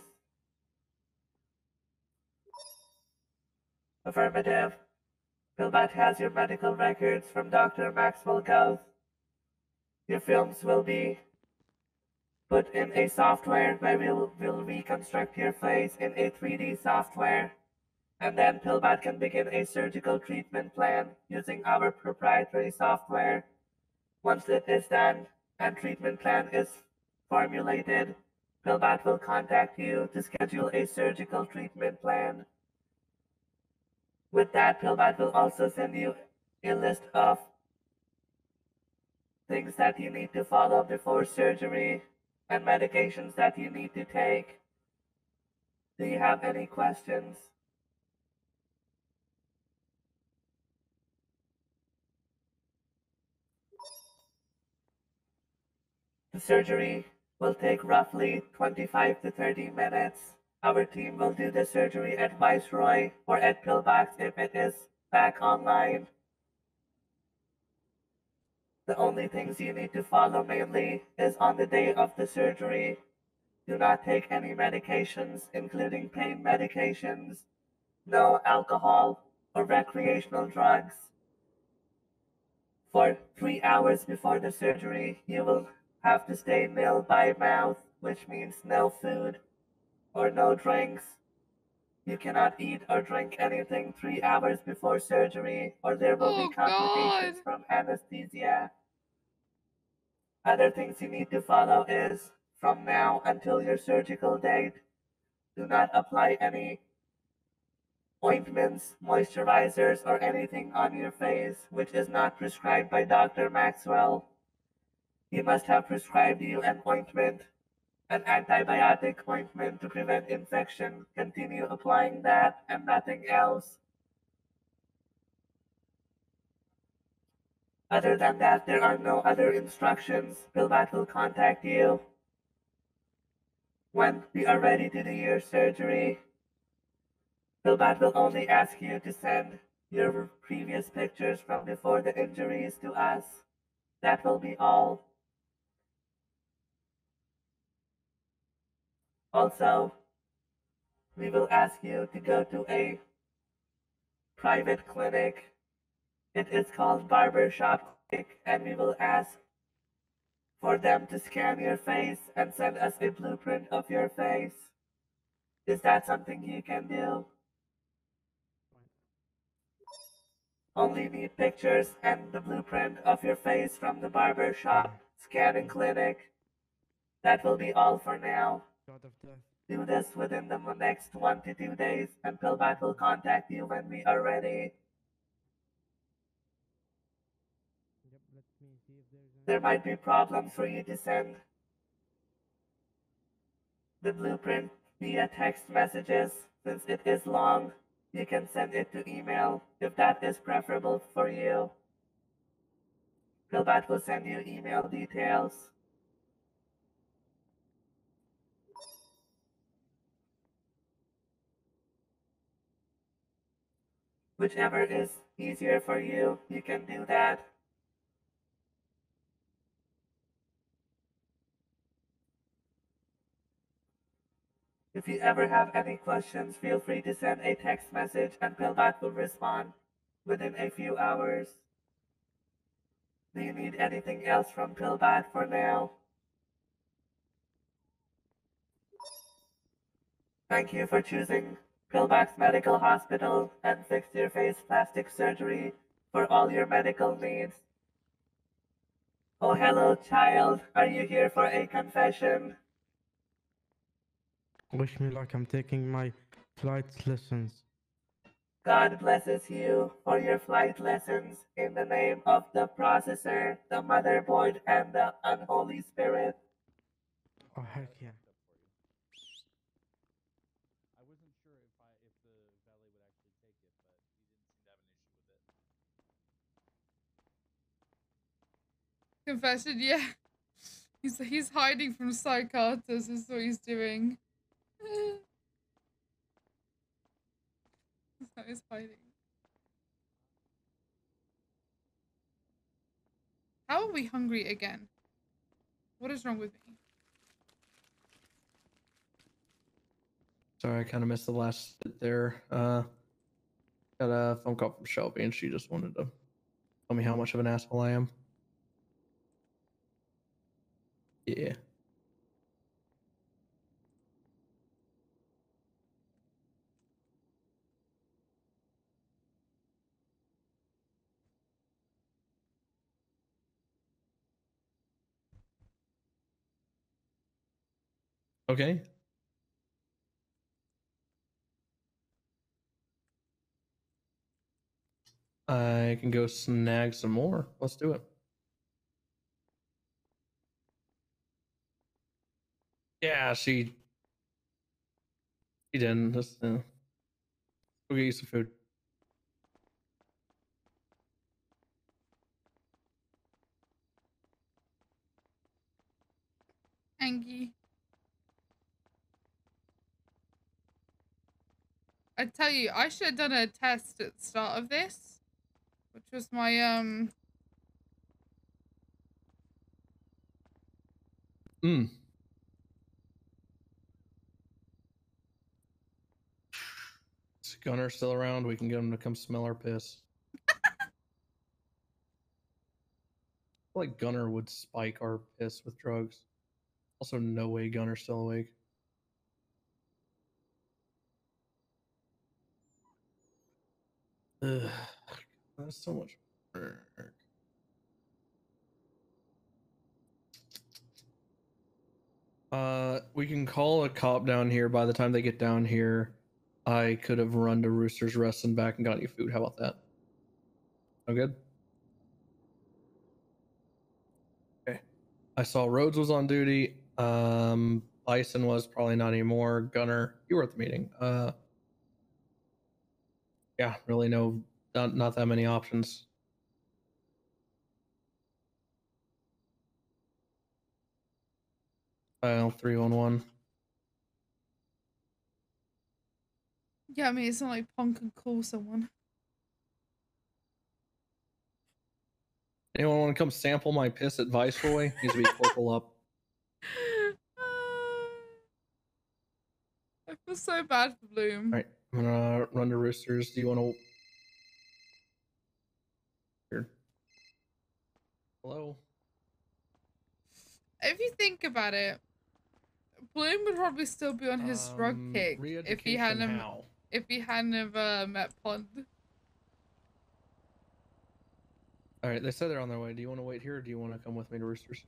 K: Affirmative. Pillbat has your medical records from Dr. Maxwell Gov. Your films will be put in a software where we'll reconstruct your face in a 3D software. And then Pillbat can begin a surgical treatment plan using our proprietary software. Once it is done and treatment plan is formulated, Pillbat will contact you to schedule a surgical treatment plan. With that, Pillbat will also send you a list of things that you need to follow before surgery and medications that you need to take. Do you have any questions? The surgery will take roughly 25 to 30 minutes. Our team will do the surgery at Viceroy or at Pillbox if it is back online. The only things you need to follow mainly is on the day of the surgery. Do not take any medications, including pain medications. No alcohol or recreational drugs. For 3 hours before the surgery, you will have to stay nil by mouth, which means no food or no drinks. You cannot eat or drink anything 3 hours before surgery, or there will be complications from anesthesia. Other things you need to follow is, from now until your surgical date, do not apply any ointments, moisturizers, or anything on your face which is not prescribed by Dr. Maxwell. He must have prescribed you an ointment, an antibiotic ointment to prevent infection. Continue applying that and nothing else. Other than that, there are no other instructions. Pillbat will contact you when we are ready to do your surgery. Pillbat will only ask you to send your previous pictures from before the injuries to us. That will be all. Also, we will ask you to go to a private clinic. It is called Barbershop Clinic, and we will ask for them to scan your face and send us a blueprint of your face. Is that something you can do? Only need pictures and the blueprint of your face from the barbershop scanning clinic. That will be all for now. Do this within the next 1 to 2 days, and Pillbat will contact you when we are ready. There might be problems for you to send the blueprint via text messages. Since it is long, you can send it to email if that is preferable for you. Pillbat will send you email details. Whichever is easier for you, you can do that. If you ever have any questions, feel free to send a text message and Pillbat will respond within a few hours. Do you need anything else from Pillbat for now? Thank you for choosing Pillbat's Medical Hospital and Fix Your Face Plastic Surgery for all your medical needs. Oh, hello, child. Are you here for a confession?
P: Wish me like I'm taking my flight lessons.
K: God blesses you for your flight lessons in the name of the processor, the motherboard, and the unholy spirit.
P: Oh, heck yeah.
E: I wasn't sure if the valet would actually take it, but he didn't seem to have an issue with it.
C: Confession, yeah. He's hiding from psychiatrists, is what he's doing. That's how he's hiding. How are we hungry again? What is wrong with me?
A: Sorry, I kind of missed the last bit there. Got a phone call from Shelby, and she just wanted to tell me how much of an asshole I am. Yeah. Okay. I can go snag some more. Let's do it. Yeah, she didn't. Let's go get you some food.
C: Angie. I tell you, I should have done a test at the start of this, which was my Is Gunner still around? We can get him to come smell our piss. I feel like Gunner would spike our piss with drugs. Also, no way Gunner's still awake. Ugh, that's so much work. We can call a cop down here. By the time they get down here, I could have run to Rooster's Rest and back and got you food. How about that? Oh, good. Okay. I saw Rhodes was on duty. Bison was probably not anymore. Gunner, you were at the meeting. Yeah, really not that many options. File 311. yeah, I mean it's not like Punk can call someone.
A: Anyone want to come sample my piss at Viceroy? Needs to be corporal up.
C: I feel so bad for Bloom.
A: All right, I'm gonna run to Roosters. Do you want to? Here. Hello.
C: If you think about it, Bloom would probably still be on his drug kick if he hadn't met Pond.
A: All right, they said they're on their way. Do you want to wait here, or do you want to come with me to Roosters?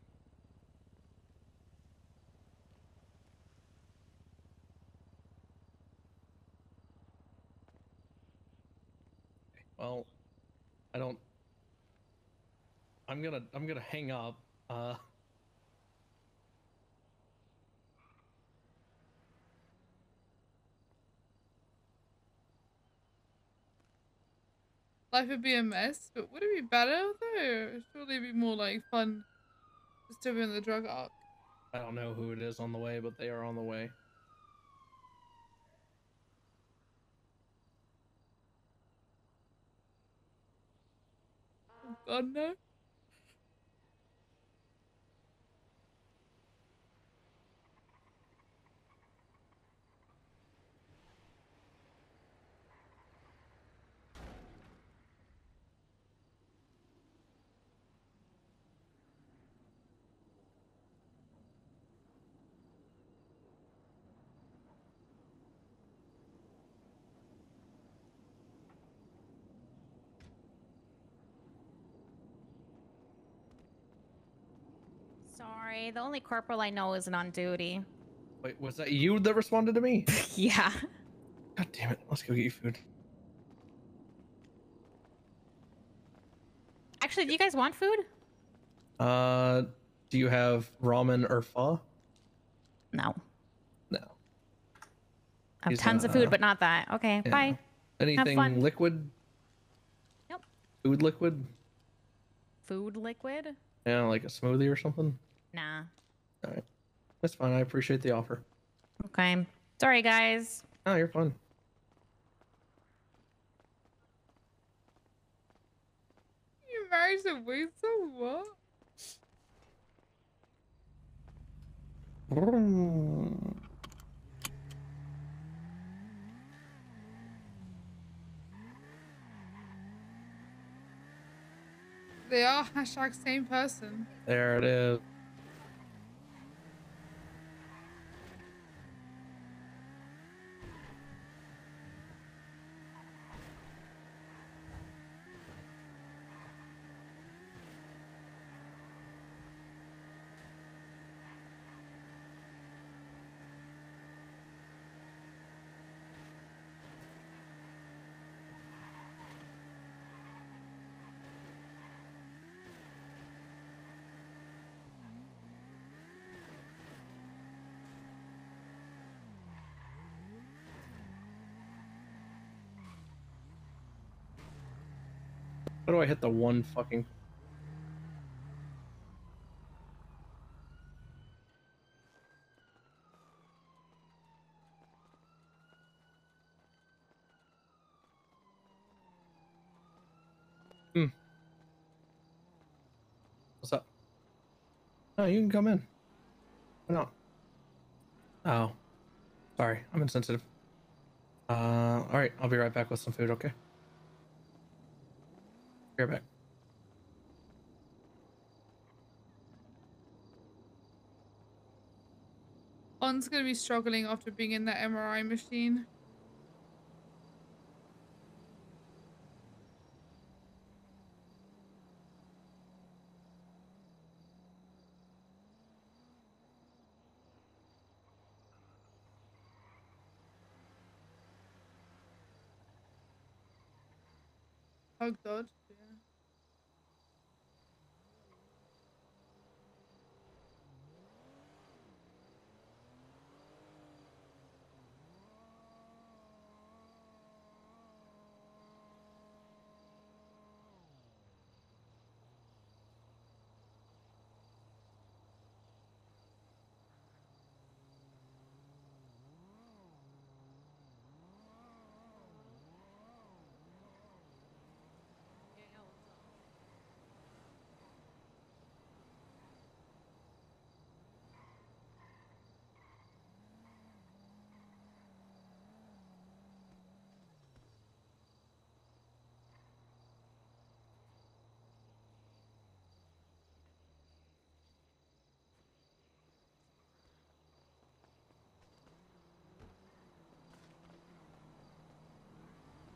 A: Well, I don't. I'm gonna hang up.
C: Life would be a mess, but would it be better though? Surely it'd be more like fun just to be in the drug arc.
A: I don't know who it is on the way, but they are on the way.
C: Oh God, no.
O: Sorry, the only corporal I know isn't on duty.
A: Wait, was that you that responded to me?
O: Yeah.
A: God damn it! Let's go get you food.
O: Actually, do you guys want food?
A: Do you have ramen or pho?
O: No.
A: No.
O: I have tons of food, but not that. Okay,
A: yeah.
O: bye.
A: Anything
O: Have fun.
A: liquid?
O: Nope.
A: Food liquid?
O: Food liquid?
A: Yeah, like a smoothie or something?
O: Nah.
A: All right. That's fine. I appreciate the offer.
O: Okay. Sorry, guys.
A: Oh, you're fine.
C: You married a waiter? What? They are hashtag same person.
A: There it is. How do I hit the one fucking... What's up? No, you can come in. No. Oh. Sorry, I'm insensitive. Alright, I'll be right back with some food, okay? Be right back.
C: On's gonna be struggling after being in that MRI machine. Oh god, yeah.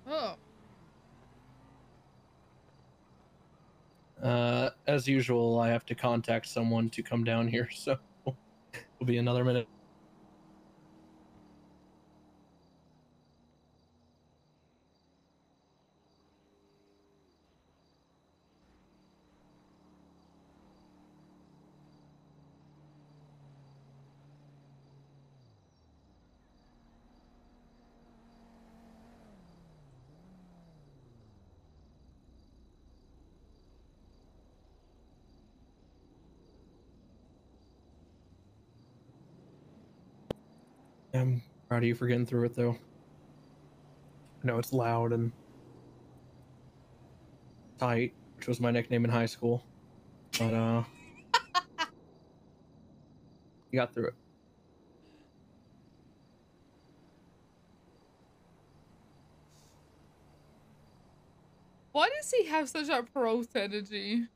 C: Oh.
A: As usual, I have to contact someone to come down here, so it'll be another minute. I'm proud of you for getting through it, though. I know it's loud and tight, which was my nickname in high school, but you got through it.
C: Why does he have such a pro energy?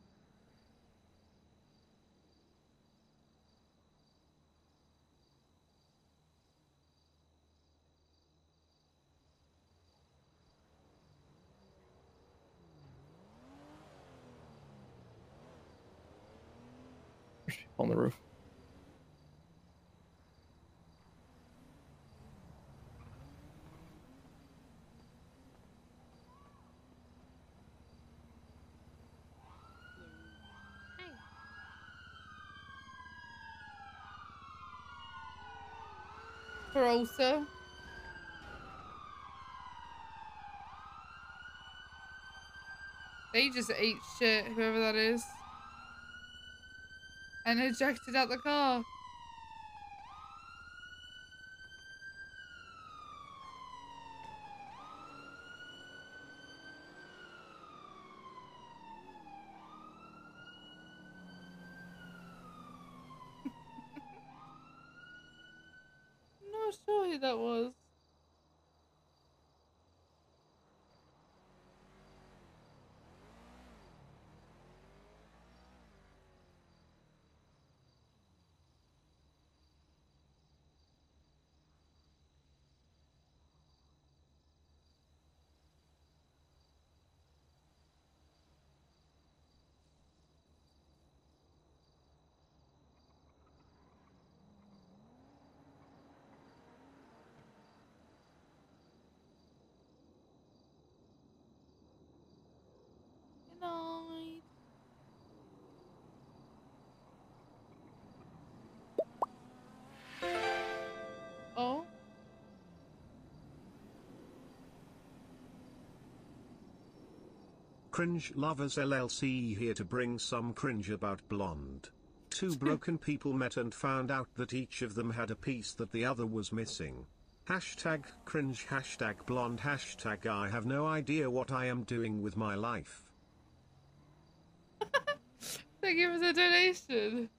A: On the roof.
C: Perosa. They just ate shit, whoever that is. And ejected out the car. I'm not sure who that was.
M: Cringe Lovers LLC here to bring some cringe about Blonde. Two broken people met and found out that each of them had a piece that the other was missing. Hashtag cringe, hashtag blonde, hashtag I have no idea what I am doing with my life.
C: Thank you for the donation.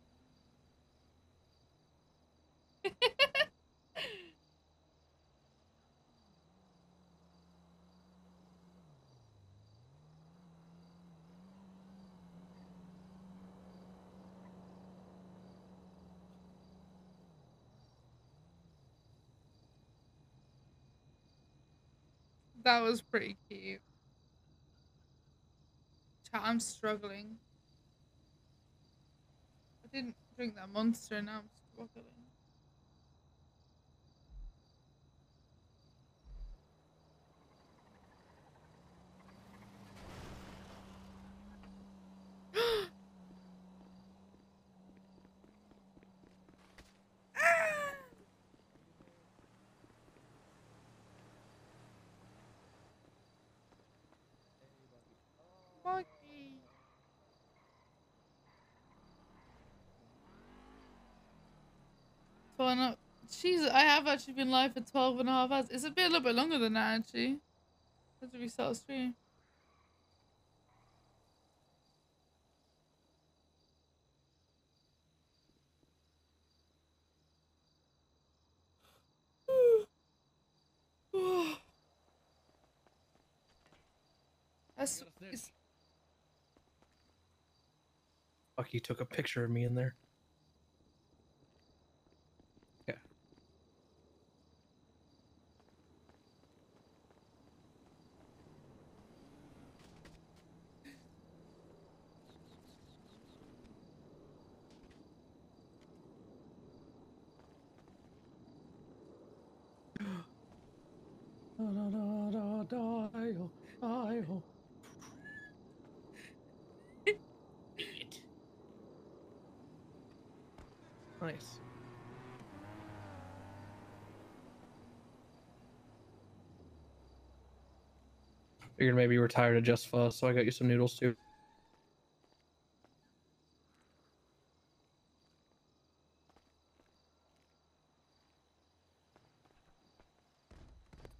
C: That was pretty cute. Chat, I'm struggling. I didn't drink that monster and now I'm struggling. Fucky. Jeez, I have actually been live for 12.5 hours. It's been a little bit longer than that actually. Let's restart stream. That's
A: Fuck, you took a picture of me in there. Yeah. Nice. Figured maybe you were tired of Just Fuss, so I got you some noodles too.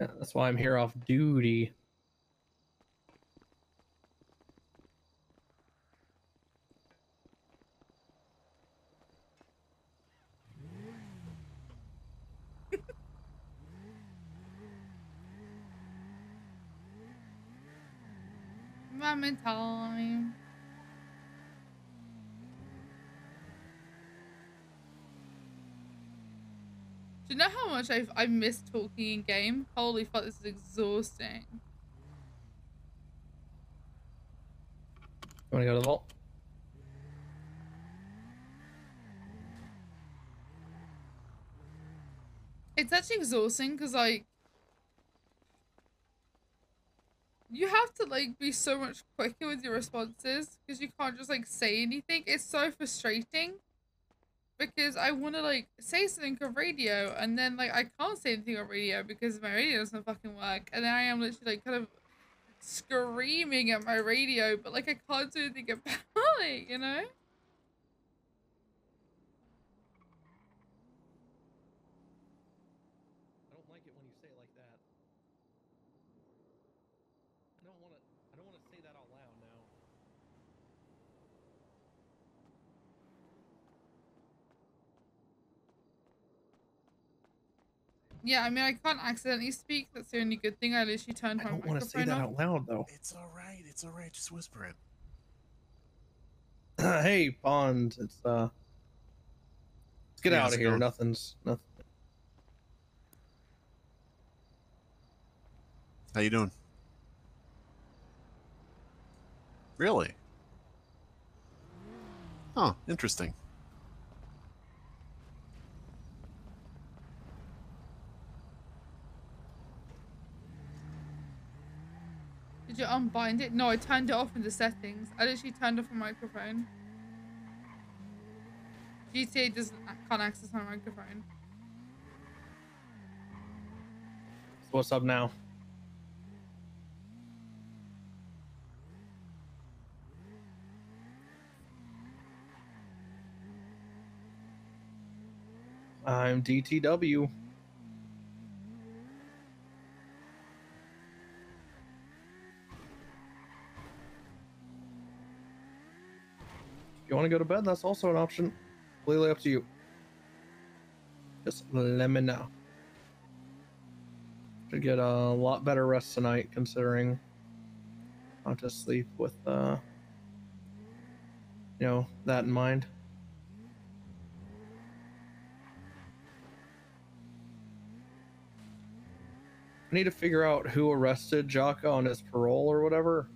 A: Yeah, that's why I'm here off duty.
C: ramen time. Do you know how much I miss talking in game? Holy fuck, this is exhausting.
A: You wanna go to the vault?
C: It's actually exhausting because like you have to like be so much quicker with your responses because you can't just like say anything. It's so frustrating because I want to like say something on radio and then like I can't say anything on radio because my radio doesn't fucking work, and then I am literally like kind of screaming at my radio, but like I can't do anything about it, you know?
A: I don't like it when you say it like that. I don't want to say that out loud now.
C: Yeah, I mean, I can't accidentally speak. That's the only good thing. I literally turned my
A: I don't want to say
C: microphone
A: that
C: off.
A: out loud though.
Q: It's all right. It's all right. Just whisper it.
A: Hey, Pond, let's get
Q: Hey,
A: out
Q: how's
A: of
Q: it
A: here.
Q: going?
A: Nothing.
Q: How you doing? Really? Oh, interesting.
C: Did you unbind it? No, I turned it off in the settings. I literally turned off my microphone. GTA can't access my microphone.
A: So what's up now? I'm DTW. If you want to go to bed, that's also an option. Completely up to you. Just let me know. Should get a lot better rest tonight, considering not to sleep with you know, that in mind. I need to figure out who arrested Jocko on his parole or whatever,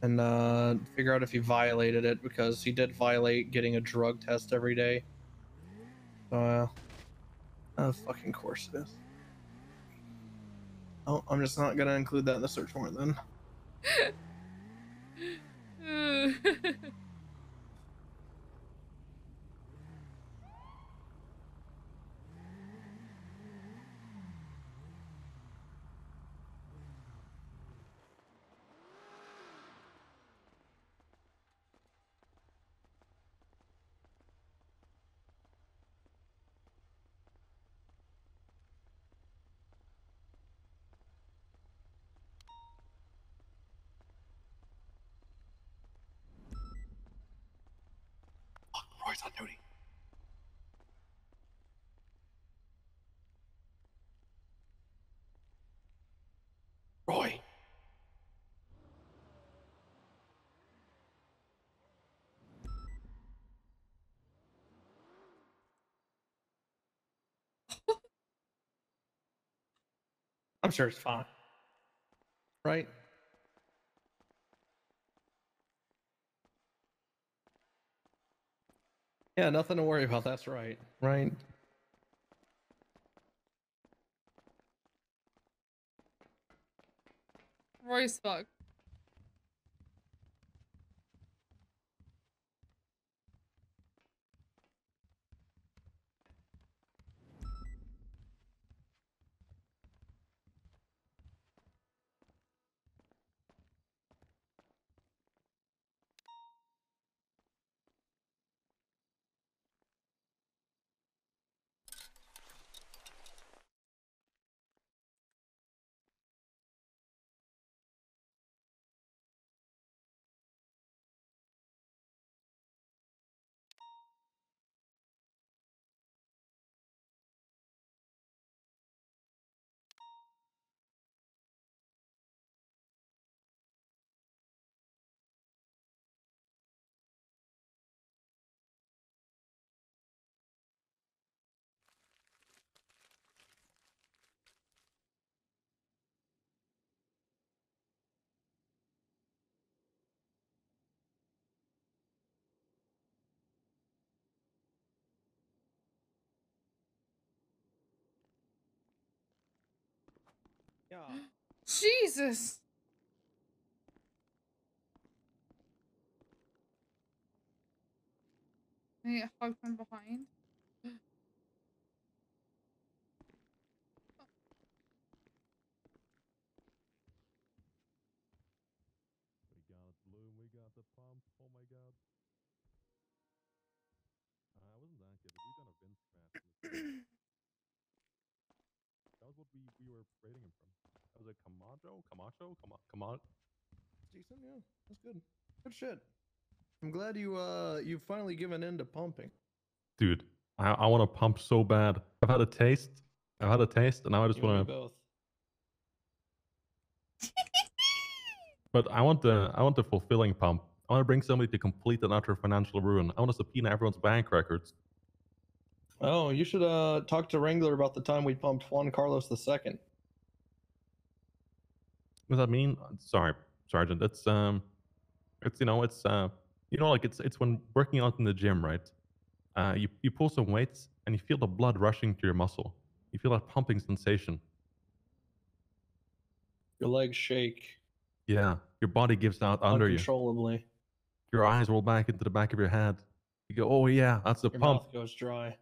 A: and figure out if he violated it, because he did violate getting a drug test every day. So, of fucking course it is. Oh, I'm just not gonna include that in the search warrant then. Roy's on duty. Roy. I'm sure it's fine. Right? Yeah, nothing to worry about. That's right. Right?
C: Roy's fuck.
A: Yeah.
C: Jesus. I get hugged from behind.
I: We got Bloom, we got the pump. Oh my god. I wasn't that good, but we got a Vince match. That was what we were rating him from. That was a Camacho?
A: It's decent, yeah. That's good. Good shit. I'm glad you've finally given in to pumping.
R: Dude, I want to pump so bad. I've had a taste. And now I just
A: You and me
R: want to.
A: both.
R: But I want the fulfilling pump. I want to bring somebody to complete and utter financial ruin. I want to subpoena everyone's bank records.
A: Oh, you should talk to Wrangler about the time we pumped Juan Carlos II.
R: What does that mean? Sorry, Sergeant. It's like it's when working out in the gym, right? You pull some weights and you feel the blood rushing to your muscle. You feel that pumping sensation.
A: Your legs shake
R: Yeah, your body gives out under you.
A: uncontrollably.
R: Your eyes roll back into the back of your head. You go, oh yeah, that's the
A: Your
R: pump.
A: mouth goes dry.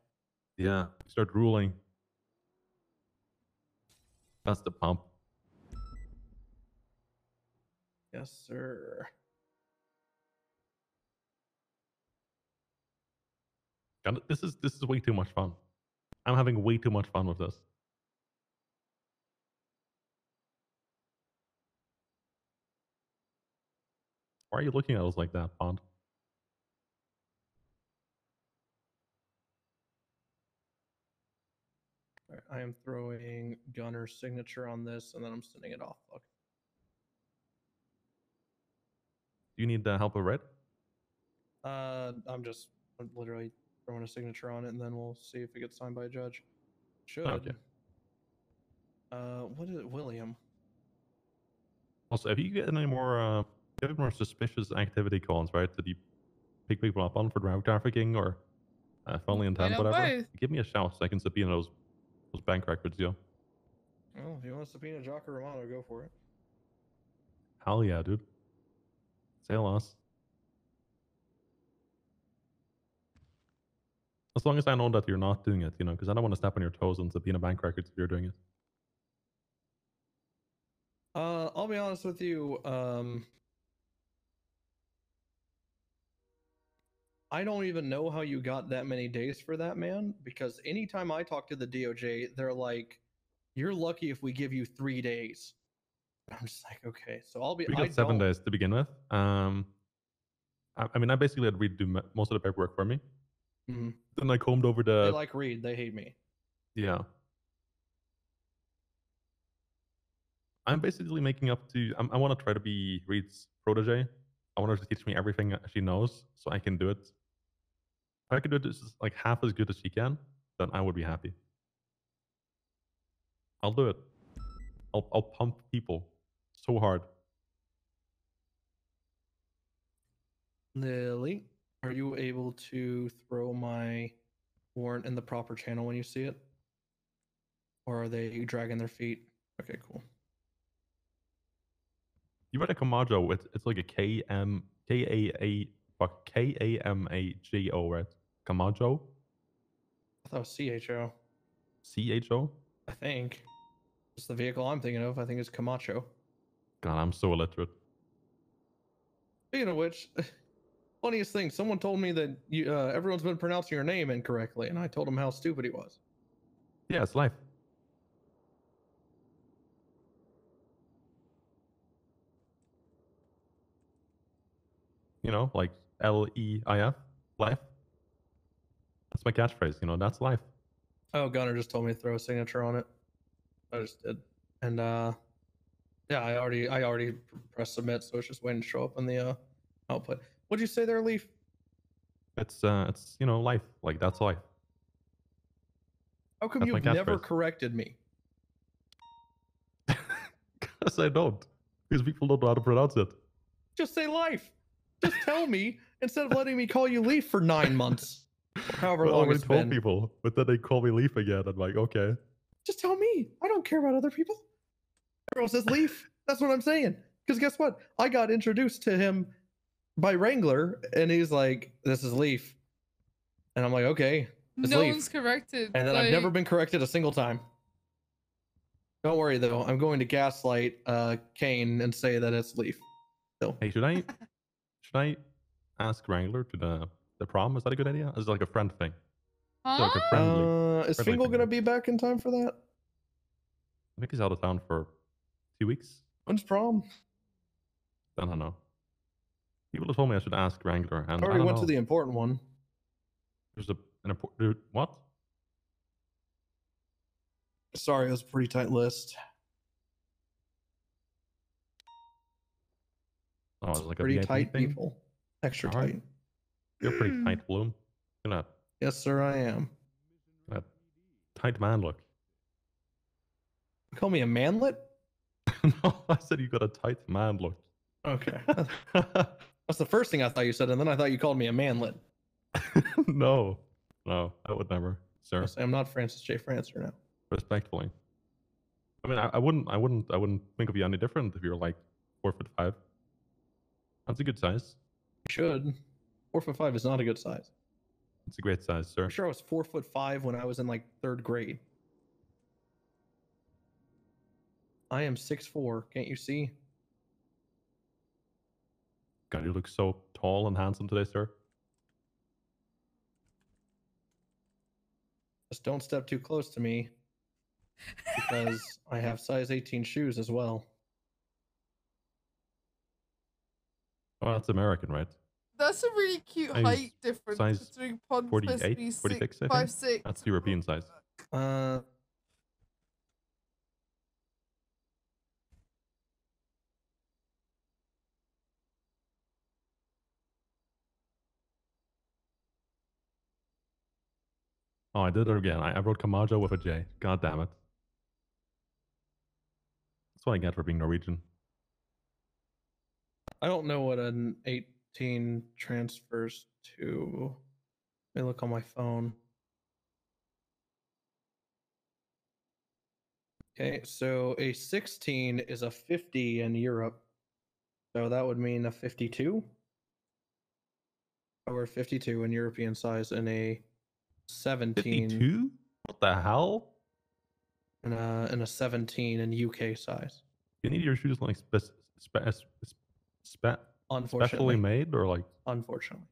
R: Yeah, you start drooling. That's the pump.
A: Yes, sir.
R: And this is way too much fun. I'm having way too much fun with this. Why are you looking at us like that, Pond?
A: Alright, I am throwing Gunner's signature on this, and then I'm sending it off. Fuck.
R: Do you need help with red?
A: I'm literally throwing a signature on it, and then we'll see if it gets signed by a judge. Should.
R: Okay.
A: What is it, William?
R: Also, if you get any more, suspicious activity calls, right? Did you pick people up on for drug trafficking or felony intent,
C: know
R: whatever?
C: both.
R: Give me a shout so I can subpoena those bank records, yo.
A: Well, if you want to subpoena Jocker Romano, go for it.
R: Hell yeah, dude. Say less. As long as I know that you're not doing it, because I don't want to step on your toes and subpoena bank records if you're doing it.
A: I'll be honest with you. I don't even know how you got that many days for that, man, because anytime I talk to the DOJ, they're like, you're lucky if we give you 3 days. I'm just like, okay, so
R: We got 7 days to begin with. I mean, I basically had Reed do most of the paperwork for me.
A: Mhm.
R: Then I combed over
A: They
R: the...
A: like Reed, they hate me.
R: Yeah. I'm basically making up to... I want to try to be Reed's protege. I want her to teach me everything she knows so I can do it. If I could do it like half as good as she can, then I would be happy. I'll do it. I'll pump people so hard.
A: Lily, are you able to throw my warrant in the proper channel when you see it? Or are they dragging their feet? Okay, cool.
R: You read a Kamajo, it's like a K-A-M-A-G-O, right? Kamajo?
A: I thought it was CHO.
R: C-H-O?
A: I think. It's the vehicle I'm thinking of. I think it's Camacho.
R: God, I'm so illiterate.
A: Speaking of which, funniest thing, someone told me that everyone's been pronouncing your name incorrectly, and I told him how stupid he was.
R: Yeah, it's life. Like L-E-I-F, life. That's my catchphrase, that's life.
A: Oh, Gunner just told me to throw a signature on it. I just did. And yeah, I already pressed submit, so it's just waiting to show up in the output. What'd you say there, Leaf?
R: It's life. Like, that's life.
A: How come
R: That's my
A: you've never
R: catchphrase.
A: corrected me?
R: Because I don't. Because people don't know how to pronounce it.
A: Just say life. Just tell me instead of letting me call you Leaf for 9 months. However
R: Well, I
A: long
R: already
A: it's
R: told
A: been.
R: people, but then they call me Leaf again. I'm like, okay.
A: Just tell me. I don't care about other people. Everyone says Leaf. That's what I'm saying. Because guess what? I got introduced to him by Wrangler, and he's like, "This is Leaf," and I'm like, "Okay, it's
C: No
A: Leaf."
C: one's corrected.
A: And then I've never been corrected a single time. Don't worry though. I'm going to gaslight Kane and say that it's Leaf. So.
R: Hey, should I ask Wrangler to the prom? Is that a good idea? Is it like a friend thing?
C: Huh?
R: Like a friendly.
A: Is
R: friendly
A: Fingal
R: thing,
A: gonna
R: right?
A: be back in time for that?
R: I think he's out of town for 2 weeks.
A: When's prom?
R: I don't know. People have told me I should ask Wrangler, and
A: I
R: I
A: already
R: don't
A: went
R: know.
A: to the important one.
R: There's an important. What?
A: Sorry, it was a pretty tight list.
R: Oh, it's like a
A: Pretty
R: VIP
A: tight
R: thing?
A: people. Extra
R: Alright.
A: tight.
R: You're pretty tight, Bloom. Look at
A: Yes, sir, I am.
R: that tight man look.
A: You call me a manlet?
R: No, I said you got a tight man look.
A: Okay. That's the first thing I thought you said, and then I thought you called me a manlet.
R: No, I would never, sir.
A: I'm not Francis J. Francer now.
R: Respectfully. I mean, I wouldn't think of you any different if you were like 4'5". That's a good size.
A: You should. 4'5" is not a good size.
R: It's a great size, sir.
A: I'm sure I was 4'5" when I was in like 3rd grade. I am 6'4". Can't you see?
R: God, you look so tall and handsome today, sir.
A: Just don't step too close to me because I have size 18 shoes as well.
R: Oh, that's American, right?
C: That's a really cute
R: I use
C: height difference
R: size
C: between Pond's supposed to
R: 48,
C: be
R: 46, I
C: 5'6".
R: think. That's European size. Oh, I did it again. I wrote Kamajo with a J. God damn it. That's what I get for being Norwegian.
A: I don't know what an 18 transfers to. Let me look on my phone. Okay, so a 16 is a 50 in Europe. So that would mean a 52? Or 52 in European size and a 17.
R: 52? What the hell?
A: And a 17 in UK size.
R: You need your shoes like
A: Unfortunately.
R: specially made or like?
A: Unfortunately.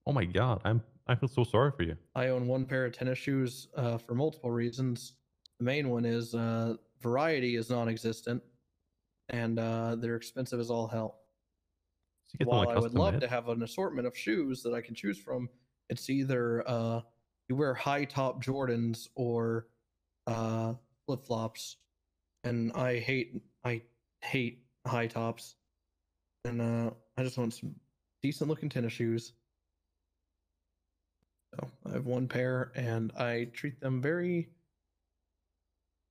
R: Oh my god, I feel so sorry for you.
A: I own one pair of tennis shoes for multiple reasons. The main one is variety is non-existent, and they're expensive as all hell.
R: So you get them,
A: While
R: like,
A: I would
R: custom
A: love
R: made?
A: to have an assortment of shoes that I can choose from, it's either you wear high top Jordans or flip flops, and I hate high tops, and I just want some decent looking tennis shoes. So I have one pair, and I treat them very,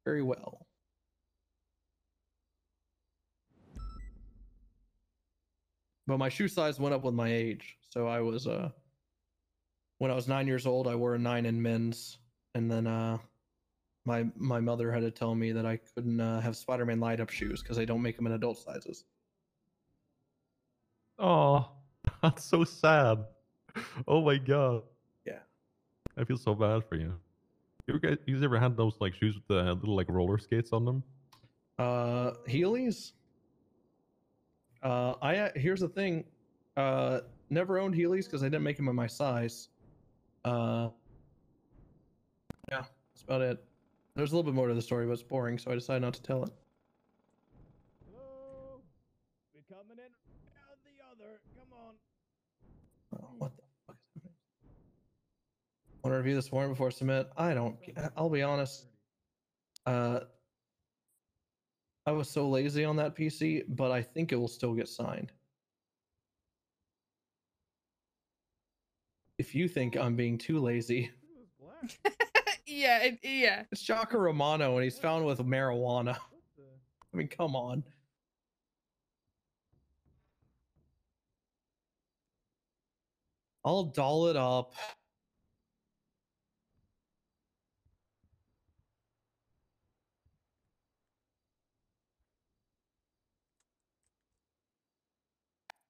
A: very well. But my shoe size went up with my age. So I was when I was 9 years old, I wore a 9 in men's, and then my mother had to tell me that I couldn't have Spider-Man light up shoes because they don't make them in adult sizes.
R: Oh, that's so sad. Oh my god.
A: Yeah.
R: I feel so bad for you. You ever had those like shoes with the little like roller skates on them?
A: Heelys. Here's the thing. Never owned Heelys because I didn't make them in my size. Yeah, that's about it. There's a little bit more to the story, but it's boring, so I decided not to tell it.
E: Hello? We coming in out the other. Come on.
A: Oh, what the fuck is happening? Want to review this warrant before I submit? I'll be honest. I was so lazy on that PC, but I think it will still get signed. If you think I'm being too lazy.
C: Yeah.
A: It's Jocko Romano and he's found with marijuana. I mean, come on. I'll doll it up.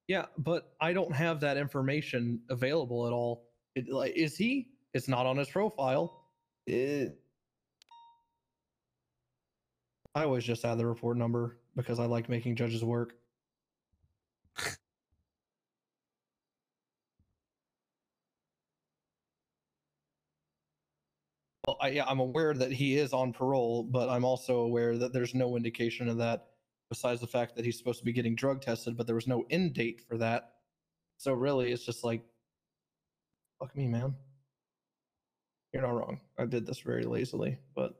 A: Yeah, but I don't have that information available at all. Is he? It's not on his profile. I always just add the report number because I like making judges work. Well, I'm aware that he is on parole, but I'm also aware that there's no indication of that besides the fact that he's supposed to be getting drug tested, but there was no end date for that. So really, it's just like, fuck me, man. You're not wrong. I did this very lazily, but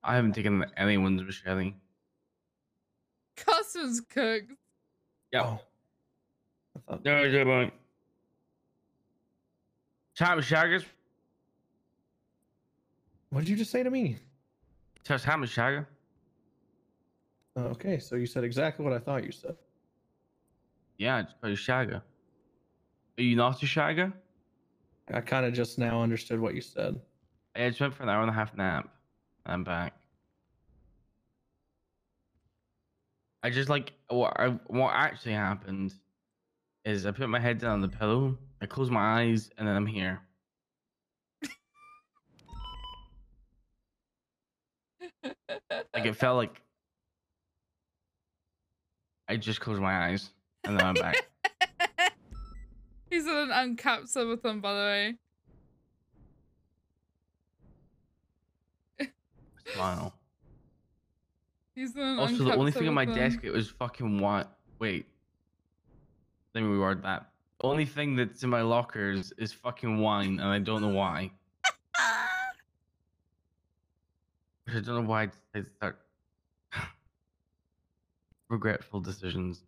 S: I haven't taken anyone's macheting.
C: Customs cooked.
S: Yeah. No, no, no. Time shaggers.
A: What did you just say to me?
S: Tell time shagger.
A: Okay, so you said exactly what I thought you said.
S: Yeah, it's called shagger. Are you not a shagger?
A: I kind of just now understood what you said.
S: I just went for an hour and a half nap. I'm back. I just like what actually happened is I put my head down on the pillow, I close my eyes, and then I'm here. Like it felt like I just closed my eyes and then I'm back.
C: He's on an uncapped subathon, by the way.
S: Smile.
C: He's on an
S: Also, the only thing on my
C: subathon.
S: desk, it was fucking wine. Wait. Let me reword that. The only thing that's in my lockers is fucking wine, and I don't know why. I don't know why I start regretful decisions.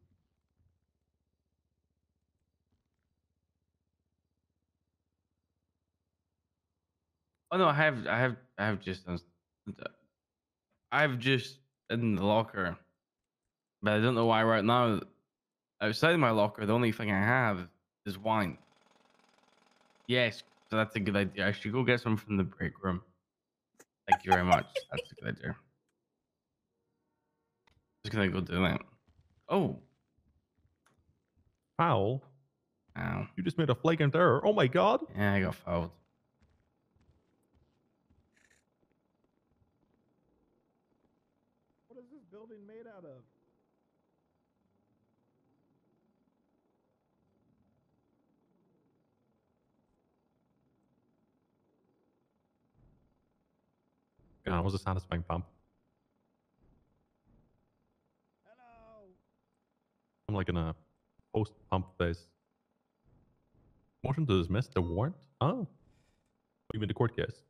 S: Oh no, I have just in the locker, but I don't know why right now. Outside my locker, the only thing I have is wine. Yes, so that's a good idea. I should go get some from the break room. Thank you very much. That's a good idea. Just gonna go do that. Oh.
R: Foul?
S: Ow.
R: You just made a flagrant error. Oh my god.
S: Yeah, I got fouled.
R: What is this building made out of? Yeah, it was a satisfying pump. Hello. I'm like in a post-pump phase. Motion to dismiss the warrant? Oh. You mean the court case?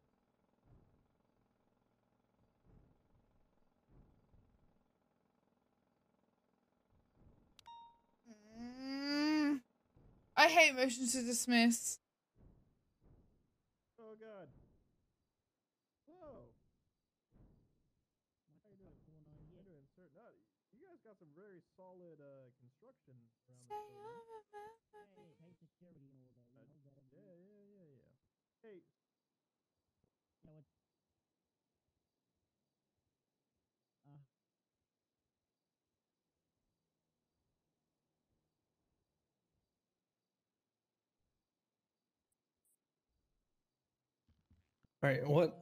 C: I hate motions to dismiss.
R: Oh god. Whoa. You guys got some very solid construction around this building. Yeah. Hey. All right, what?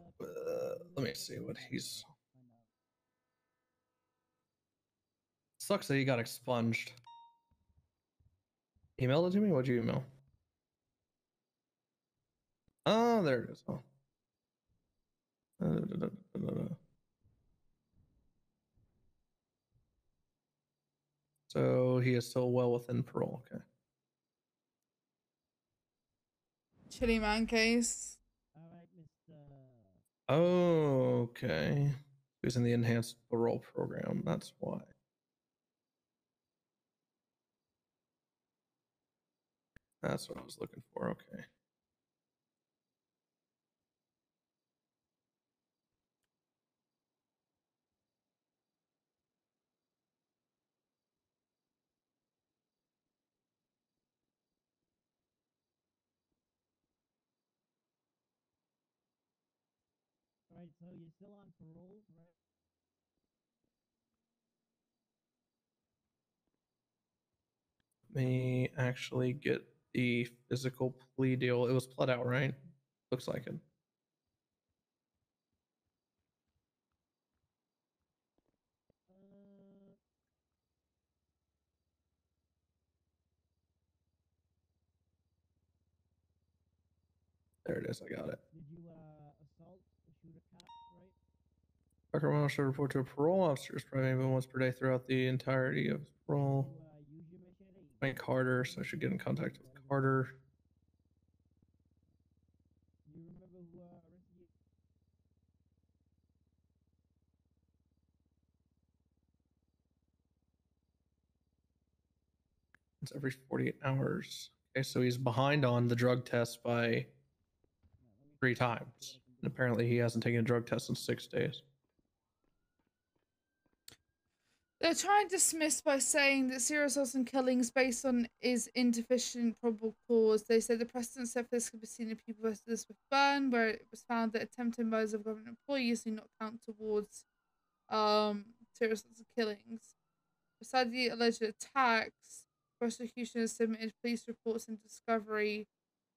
R: Let me see what he's. Sucks that he got expunged. Emailed it to me? What'd you email? Oh, there it is. Oh. So he is still well within parole. Okay.
C: Chitty man case.
R: Okay. He's in the enhanced parole program. That's why. That's what I was looking for. Okay.
E: Right, so you're still on parole, right?
R: Let me actually get the physical plea deal. It was pled out, right? Looks like it. There it is. I got it.
E: Did you assault or shoot a cop, right?
R: Sacramento should report to a parole officer probably even once per day throughout the entirety of his parole. Find Carter, so I should get in contact with Carter.
E: Do you remember who arrested you?
R: It's every 48 hours. Okay, so he's behind on the drug test by 3 times. And apparently he hasn't taken a drug test in 6 days.
C: They're trying to dismiss by saying that serious assaults and killings based on is insufficient probable cause. They said the precedent set for this could be seen in People vs. Elizabeth Byrne, where it was found that attempted murders of government employees do not count towards serious assaults and killings. Besides the alleged attacks, prosecution has submitted police reports and discovery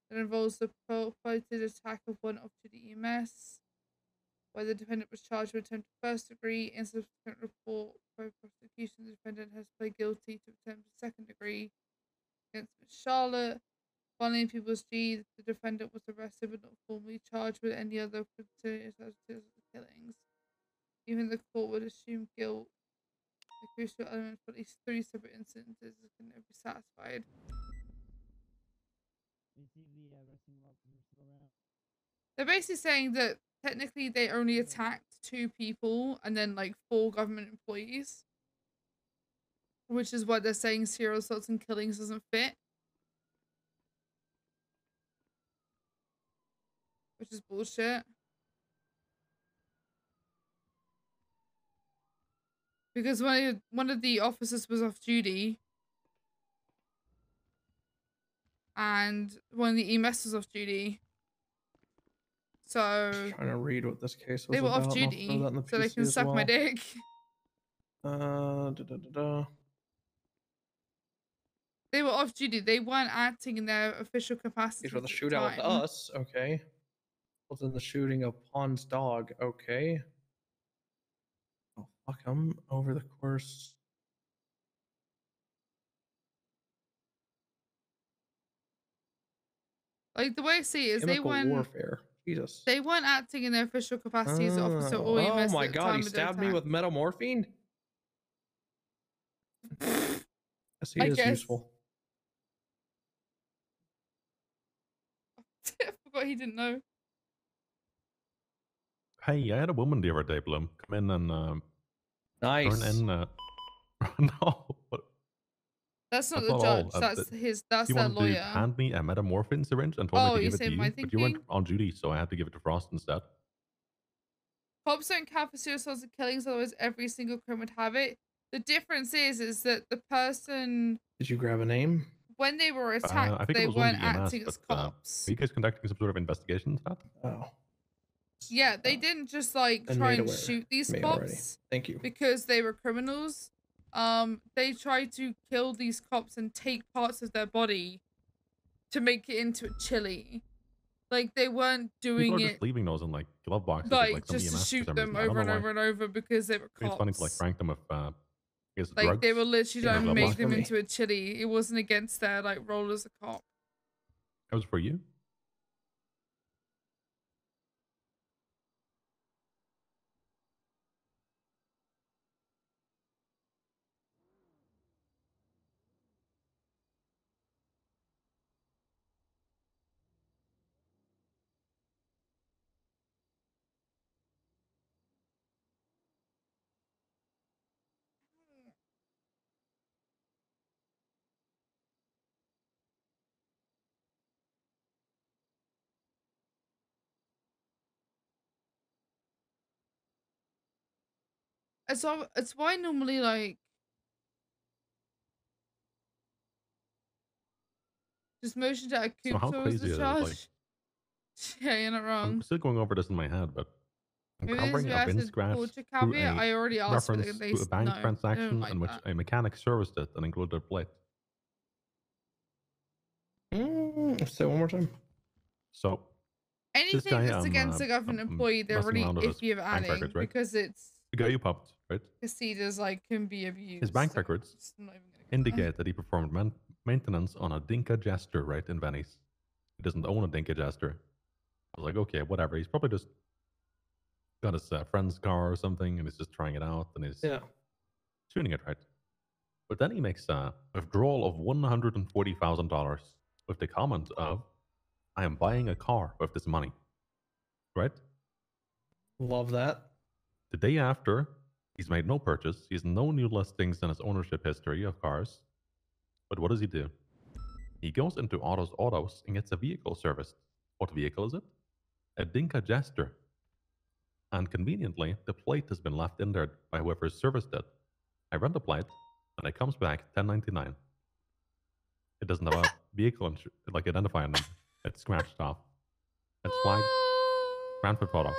C: that involves the purported attack of one officer to the EMS. where the defendant was charged with attempted first degree. In subsequent report by prosecution, the defendant has pled guilty to attempted second degree against Ms. Charlotte. Following People's G, the defendant was arrested but not formally charged with any other killings. Even the court would assume guilt. The crucial element for at least 3 separate instances can never be satisfied. They're basically saying that technically they only attacked 2 people and then like 4 government employees, which is what they're saying serial assaults and killings doesn't fit, which is bullshit. Because one of the officers was off duty and one of the EMS was off duty. So
A: Just trying to read what this case was
C: they were
A: about.
C: off
A: And I'll
C: duty,
A: throw that in the
C: so they
A: PC
C: can
A: as
C: suck my
A: well.
C: dick. They were off duty. They weren't acting in their official capacity.
A: These were the
C: at
A: shootout with
C: time.
A: us. Okay. Was in the shooting of Pond's dog. Okay. Oh fuck! I'm over the course.
C: Like the way I see it is
A: Chemical warfare. Jesus.
C: They weren't acting in their official capacity as an officer or
A: Oh
C: EMS
A: my
C: at the
A: god!
C: time
A: He
C: of the
A: stabbed me
C: attack.
A: with metamorphine. Yes, he
C: I
A: is
C: guess.
A: useful.
C: I forgot he didn't know.
R: Hey, I had a woman the other day, Bloom, come in and
A: nice.
R: turn in. No, but
C: That's not
R: that's
C: the
R: not
C: judge.
R: all.
C: That's that's
R: he
C: their
R: wanted
C: lawyer.
R: to hand me a metamorphine syringe and told
C: Oh,
R: me to
C: you
R: give it
C: say
R: to
C: my
R: you, but you weren't
C: thinking?
R: on duty, so I had to give it to Frost instead.
C: Cops don't count for suicides and killings, otherwise every single crime would have it. The difference is that the person,
A: Did you grab a name?
C: when they were attacked,
R: I think
C: they
R: it was
C: weren't
R: only EMS,
C: acting as
R: but
C: cops.
R: are you guys conducting some sort of investigation into that?
A: Oh.
C: Yeah, they didn't just like
A: Been
C: try
A: made
C: and
A: aware.
C: shoot these
A: Me
C: cops.
A: already. Thank you.
C: Because they were criminals. They tried to kill these cops and take parts of their body to make it into a chili. Like they weren't doing
R: People are
C: it
R: just leaving those in like glove boxes, with,
C: like
R: like some
C: just to
R: EMS for
C: shoot
R: some
C: them
R: reason. I don't
C: over and
R: know why.
C: over and over because they were
R: I think it's funny to like
C: cops.
R: rank them with I guess
C: Like
R: drugs.
C: they were literally
R: in a
C: trying to
R: glove
C: make
R: box.
C: them into a chili. It wasn't against their like role as a cop.
R: That was for you.
C: It's why normally like just motion to a
R: So
C: coup
R: how
C: towards
R: crazy
C: the
R: is it?
C: charge.
R: Like,
C: Yeah, you're not
R: I'm
C: wrong.
R: still going over this in my head, but I'm
C: Maybe this
R: covering
C: is
R: a bin
C: acid
R: scratch
C: torture
R: through
C: caveat.
R: a
C: I already asked for
R: reference
C: they
R: to a bank
C: no, they don't
R: transaction
C: like
R: in which
C: that.
R: a mechanic serviced it and included a plate.
A: Say one more time.
R: So this
C: Anything
R: guy,
C: that's against a government employee, they're
R: messing
C: really
R: around with his
C: iffy of
R: bank
C: adding
R: records, right?
C: because it's
R: The guy you popped, right?
C: casitas like can be abused.
R: His bank
C: so
R: records
C: it's not even gonna go there.
R: indicate that he performed maintenance on a Dinka Jester, right, in Venice. He doesn't own a Dinka Jester. I was like, okay, whatever. He's probably just got his friend's car or something, and he's just trying it out, and he's tuning it, right? But then he makes a withdrawal of $140,000 with the comment of, I am buying a car with this money, right?
A: Love that.
R: The day after, he's made no purchase. He has no new listings in his ownership history of cars. But what does he do? He goes into Autos and gets a vehicle serviced. What vehicle is it? A Dinka Jester. And conveniently, the plate has been left in there by whoever serviced it. I run the plate, and it comes back $10.99. It doesn't have a vehicle like identifying number. It's scratched off. It's flagged. Brantford photo.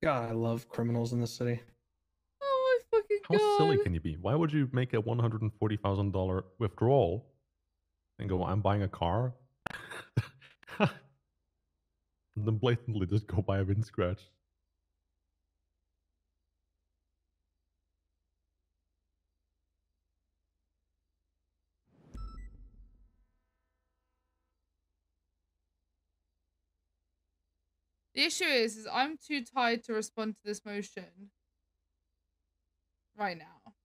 A: God, I love criminals in this city.
C: Oh my fucking
R: How
C: god!
R: silly can you be? Why would you make a $140,000 withdrawal and go, I'm buying a car? and then blatantly just go by a wind scratch.
C: The issue is I'm too tired to respond to this motion right now.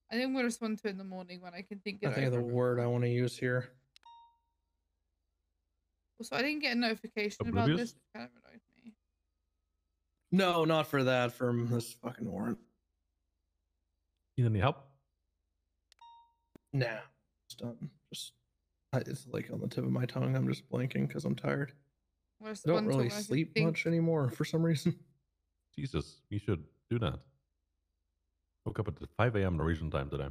C: I think I'm gonna respond to it in the morning when I can think it
A: I think of the
C: over.
A: word I want to use here.
C: Also, I didn't get a notification about
R: Oblivious?
C: this. It kind of annoyed me.
A: No, not for that. From this fucking warrant.
R: Need any help?
A: Nah, it's done. It's like on the tip of my tongue. I'm just blanking because I'm tired. I don't really sleep much anymore for some reason.
R: Jesus, you should do that. Woke up at 5 a.m. Norwegian time today.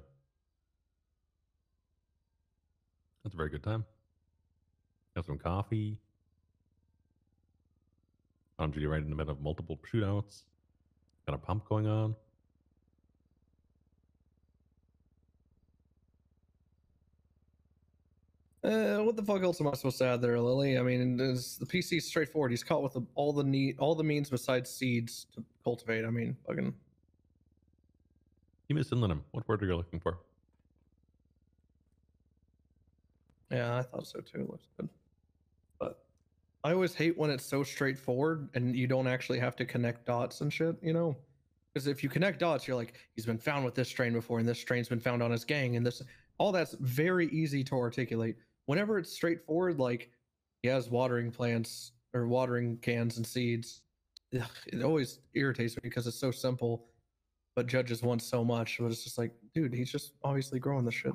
R: That's a very good time. Got some coffee. I'm usually right in the middle of multiple shootouts. Got a pump going on.
A: What the fuck else am I supposed to add there, Lily? I mean, the PC's straightforward. He's caught with all the means besides seeds to cultivate. I mean, fucking.
R: You missed synonym. What word are you looking for?
A: Yeah, I thought so too. Looks good. But I always hate when it's so straightforward and you don't actually have to connect dots and shit, you know? Because if you connect dots, you're like, he's been found with this strain before, and this strain's been found on his gang, and this, all that's very easy to articulate. Whenever it's straightforward, like he has watering plants or watering cans and seeds, ugh, it always irritates me because it's so simple, but judges want so much. But it's just like, dude, he's just obviously growing the shit.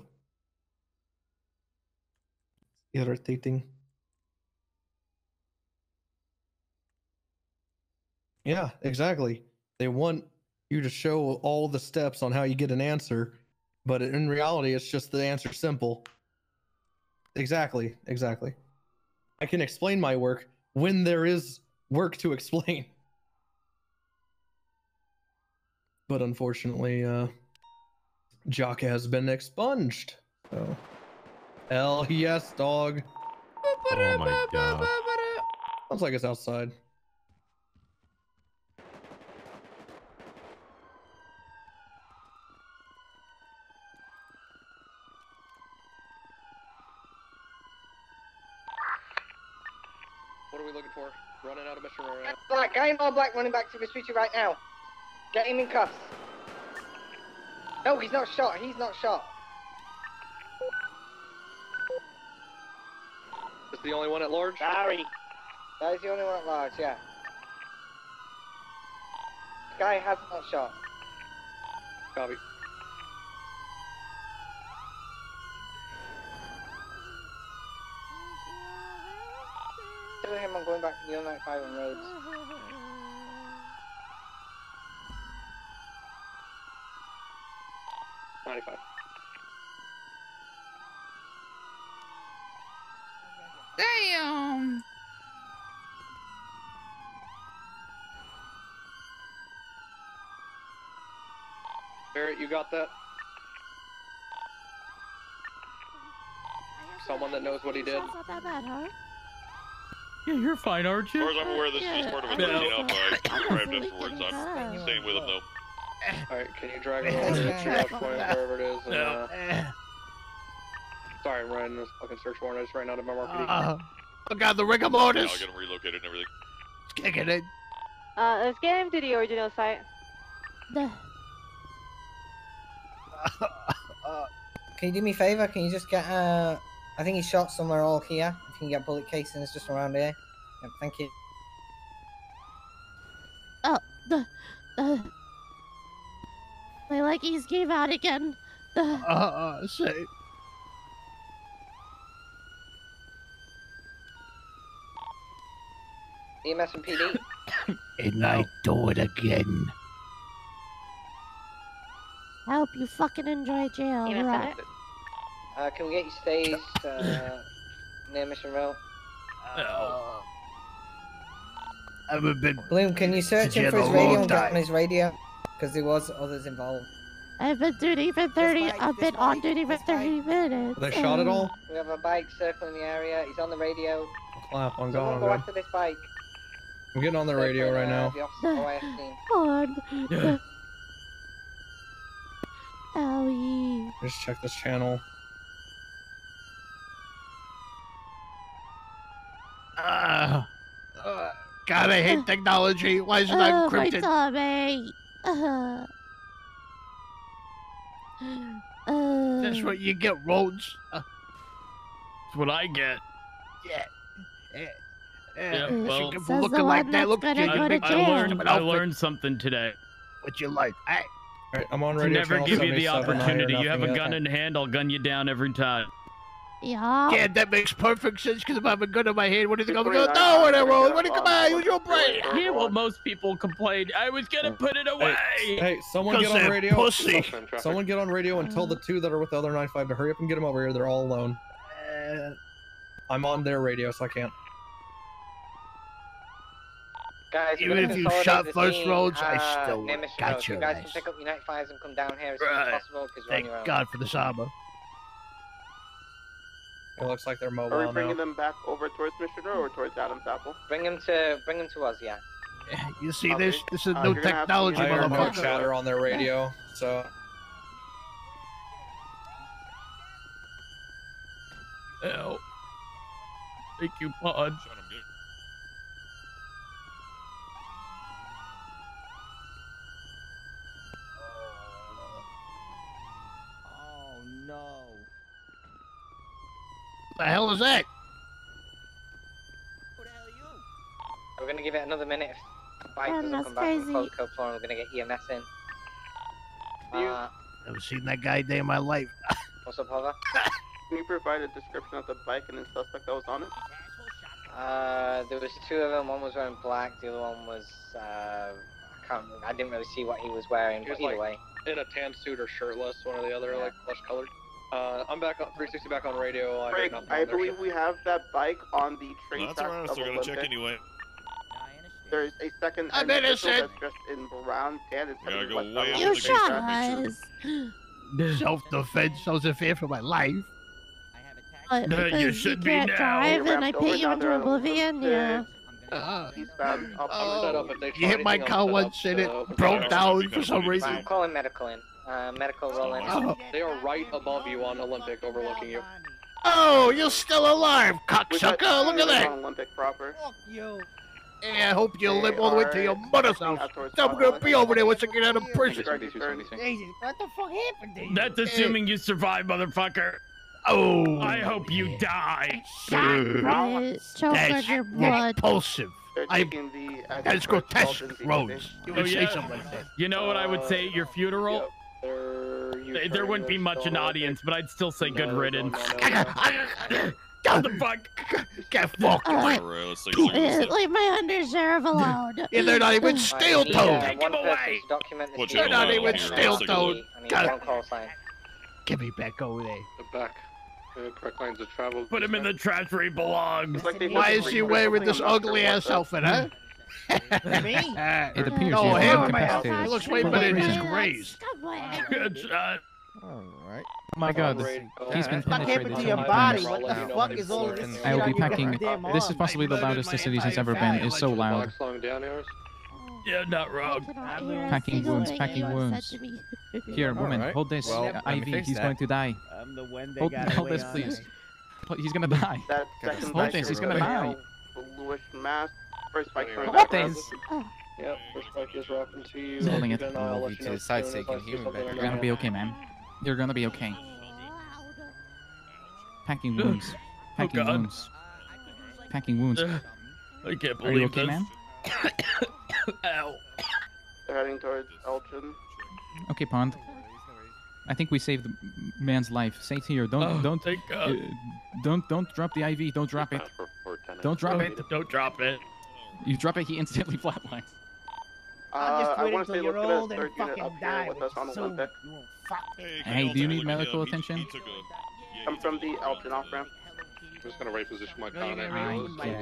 A: Irritating. Yeah, exactly. They want you to show all the steps on how you get an answer, but in reality, it's just the answer simple. Exactly. I can explain my work when there is work to explain. But unfortunately, Jock has been expunged. So, hell yes, dog.
R: Oh my god.
A: Sounds like it's outside. What are we looking for? Running out of mission right now.
F: Black, guy in all black running back to Vespucci right now. Get him in cuffs. No, he's not shot. He's not shot.
A: Is the only one at large?
F: Sorry. That is the only one at large, yeah. The guy has not shot.
A: Copy.
F: Tell him I'm going back to the 095 on roads.
C: Damn.
A: Barrett, you got that? Someone that knows what he did?
T: Not that bad, huh?
N: Yeah, you're fine, aren't you?
U: As far as I'm aware, this is part of a closing up. I arrived afterwards. I'm staying with him, though.
A: Alright, can you drag it over to the triage point, wherever it is? And, sorry, I'm writing this fucking search warrant. I just ran out of my RPD.
V: Look out, the rigor mortis!
U: Yeah, I'll get him relocated and everything.
V: Kicking it.
T: Let's get him to the original site.
F: Can you do me a favour? Can you just get, I think he's shot somewhere all here. If you can get bullet casings just around here. Yep, thank you.
T: Oh, my leggies gave out again.
V: Shame.
F: EMS and PD.
V: And I do it again.
T: I hope you fucking enjoy jail, right?
F: Can we get you staged near Mission Row?
V: I'm a bit.
F: Bloom, can you search him for his radio and get on his radio? Because there was others involved.
T: I've been duty for 30. I've been on duty for 30 minutes.
A: Were they shot at all?
F: We have a bike circling the area. He's on the radio.
A: Clap on
F: Someone
A: God.
F: go after this bike.
A: I'm getting on the radio right now.
T: On. Owie.
A: Just check this channel.
V: God, I hate technology. Why is it not
T: My
V: encrypted?
T: tummy.
V: That's what you get, Rhodes.
N: That's what I get.
V: Yeah,
N: well,
V: for looking like that. Look at you, you big
N: I learned something today.
V: What you like? Hey.
A: All right, I'm on
N: To
A: radio.
N: never
A: channel
N: give you the
A: 77, I hear
N: opportunity. You have a
A: nothing
N: gun
A: yet.
N: in hand, I'll gun you down every time.
T: Yeah.
V: Yeah, that makes perfect sense because if I have a gun in my hand, what do you think I'm gonna do? No, whatever, Rhodes. What do you come on? Use your brain.
N: Yeah, well, most people complain. I was gonna put it away.
A: Hey, someone get
V: 'Cause
A: on
V: they're
A: radio.
V: pussy.
A: Someone get on radio and tell the two that are with the other 95 to hurry up and get them over here. They're all alone. I'm on their radio, so I can't.
F: Guys,
V: Even if you shot first, Rhodes, I still got
F: you
V: your
F: guys
V: ass.
F: can pick up your 95s and come down here as soon as
V: Right.
F: possible because we're on
V: Thank
F: your own.
V: God for this armor.
A: It looks like they're
J: Are we
A: mobile
J: bringing
A: now.
J: them back over towards Mission Row or towards Adam's Apple?
F: Bring them to us, yeah.
V: You see
J: Okay.
V: this? This is
J: You're
V: new
J: gonna have to
V: technology,
A: I heard no
V: motherfucker.
A: chatter on their radio, so
N: Ow. Thank you, Pod.
V: Oh no! The hell is that?
F: We're gonna give it another minute. If Bike doesn't
T: that's
F: come back from
T: crazy.
F: code code 4, we're gonna get EMS in.
V: Never seen that guy a day in my life.
F: What's up, Hover?
J: Can you provide a description of the bike and the suspect that was on it?
F: There was two of them. One was wearing black. The other one was I didn't really see what he was wearing,
B: He
F: but
B: was
F: either way.
B: in a tan suit or shirtless, one or the other, like flesh colored. I'm back on 360 back on radio. I heard
J: Greg,
B: nothing
J: I
B: on there,
J: believe
B: so-
J: we have that bike on the train
Q: No, that's
J: tracks
Q: alright,
J: of
Q: so we're gonna check
J: Olympic.
Q: anyway.
J: There's a second
V: I'm
J: individual
V: innocent.
J: that's dressed in brown tan. It's
Q: gotta
J: heading
Q: go
J: west
Q: way
J: on
Q: out
T: You
J: the train
T: shot
J: tracks.
T: us.
V: Self-defense. I was in fear for my life.
T: But
N: No, you
T: because you
N: should be
T: can't
N: now.
T: drive and I
J: Ramped
T: put
J: over
T: you
J: down
T: into
J: there on
T: oblivion, yeah.
J: Eastbound up
V: Oh,
B: set up if they
V: you
B: try
V: hit my
B: anything,
V: car
B: I'm set
V: once
B: up
V: and
B: to
V: it
B: open
V: broke
B: fire.
V: down for some
F: Right,
V: reason.
F: I'm calling medical in. Medical rolling.
V: Oh.
B: They are right above you on Olympic, overlooking you.
V: Oh, you're still alive,
J: We got
V: cocksucker! Look at
J: two
V: that!
J: on Olympic proper.
V: Yeah, I hope you
J: They
V: live all the way to
J: are
V: your mother's
J: heading
V: house.
J: out towards
V: I'm gonna
J: South
V: be over there once I get out of prison.
J: Greg, you turn.
V: What the fuck happened to you?
N: That's assuming you survive, motherfucker.
V: Oh,
N: I hope you die.
T: Choke on your blood.
V: repulsive.
J: They're
V: I.
J: taking the
V: That's grotesque,
J: Dalton
V: Rhodes. You would
N: Oh,
V: say
N: yeah.
V: something like that.
N: You know what I would say at your funeral?
B: Yep.
N: There wouldn't be much an audience, but I'd still say good riddance.
V: What
N: the fuck?
V: Get fucked.
Q: Alright, let's take a look at this.
T: Leave my underserve alone.
V: Yeah, they're not even steel-toed.
N: Take him away.
Q: What's
V: They're
Q: going
V: not
Q: on
V: even
Q: here? Let's take a look.
V: steel-toed. God,
F: One call sign.
V: get me back over there.
B: The back. Correct lines of travel.
N: Put him in the trash where he belongs.
V: Why is he wearing this ugly-ass outfit, huh?
T: Me?
V: It
D: appears
V: no,
D: he is
V: him.
D: incapacitated.
V: He looks way better than his grays.
N: Good shot.
D: Alright. Oh my god, he's been
W: What
D: penetrated
W: happened to
D: so
W: your
D: many
W: body?
D: times.
W: What the fuck is all this?
D: I will be
W: shit on your
D: packing.
W: goddamn
D: This is
W: arm?
D: possibly the loudest this city has ever been. It's so loud.
B: Slowing down yours.
N: Yeah, not wrong.
D: Packing wounds, packing wounds. Here, woman,
B: Alright.
D: hold this.
B: Well, let me
D: Ivy,
B: fix
D: he's
B: that.
D: going to die.
W: I'm the one that
D: Hold,
W: got
D: hold
W: away
D: this,
W: on
D: please.
W: it.
D: He's gonna die.
J: That second
D: Hold
J: bike
D: this, he's
J: is
D: gonna die.
J: bluish mask. First bike coming
D: Hold
J: back around.
D: this.
B: Yep, first bike is rocking to you.
D: He's holding it.
B: Then I'll let you know as soon as I see something on
D: You're
B: my
D: gonna be
B: hand.
D: okay, man. You're gonna be okay. Packing wounds. Packing
N: God.
D: wounds. Packing wounds.
N: I can't
D: Are you
N: believe
D: okay,
N: this.
D: man?
N: Ow.
J: They're heading towards Elgin.
D: Okay, Pond. I think we saved the man's life. Stay here. Don't
N: thank God.
D: Don't drop the IV. Don't drop it. Don't drop it.
N: Don't drop it.
D: You drop it, he instantly flatlines.
J: I
W: wait
J: want to
W: until
J: say
W: you're
J: let's get a
W: old and
J: third unit
W: fucking
J: up
W: die
J: here with us on
W: soon,
J: Olympic.
W: you fuck.
D: Hey, do you need medical attention?
J: I'm from the Elgin off ramp.
B: I'm just gonna right position my car
D: I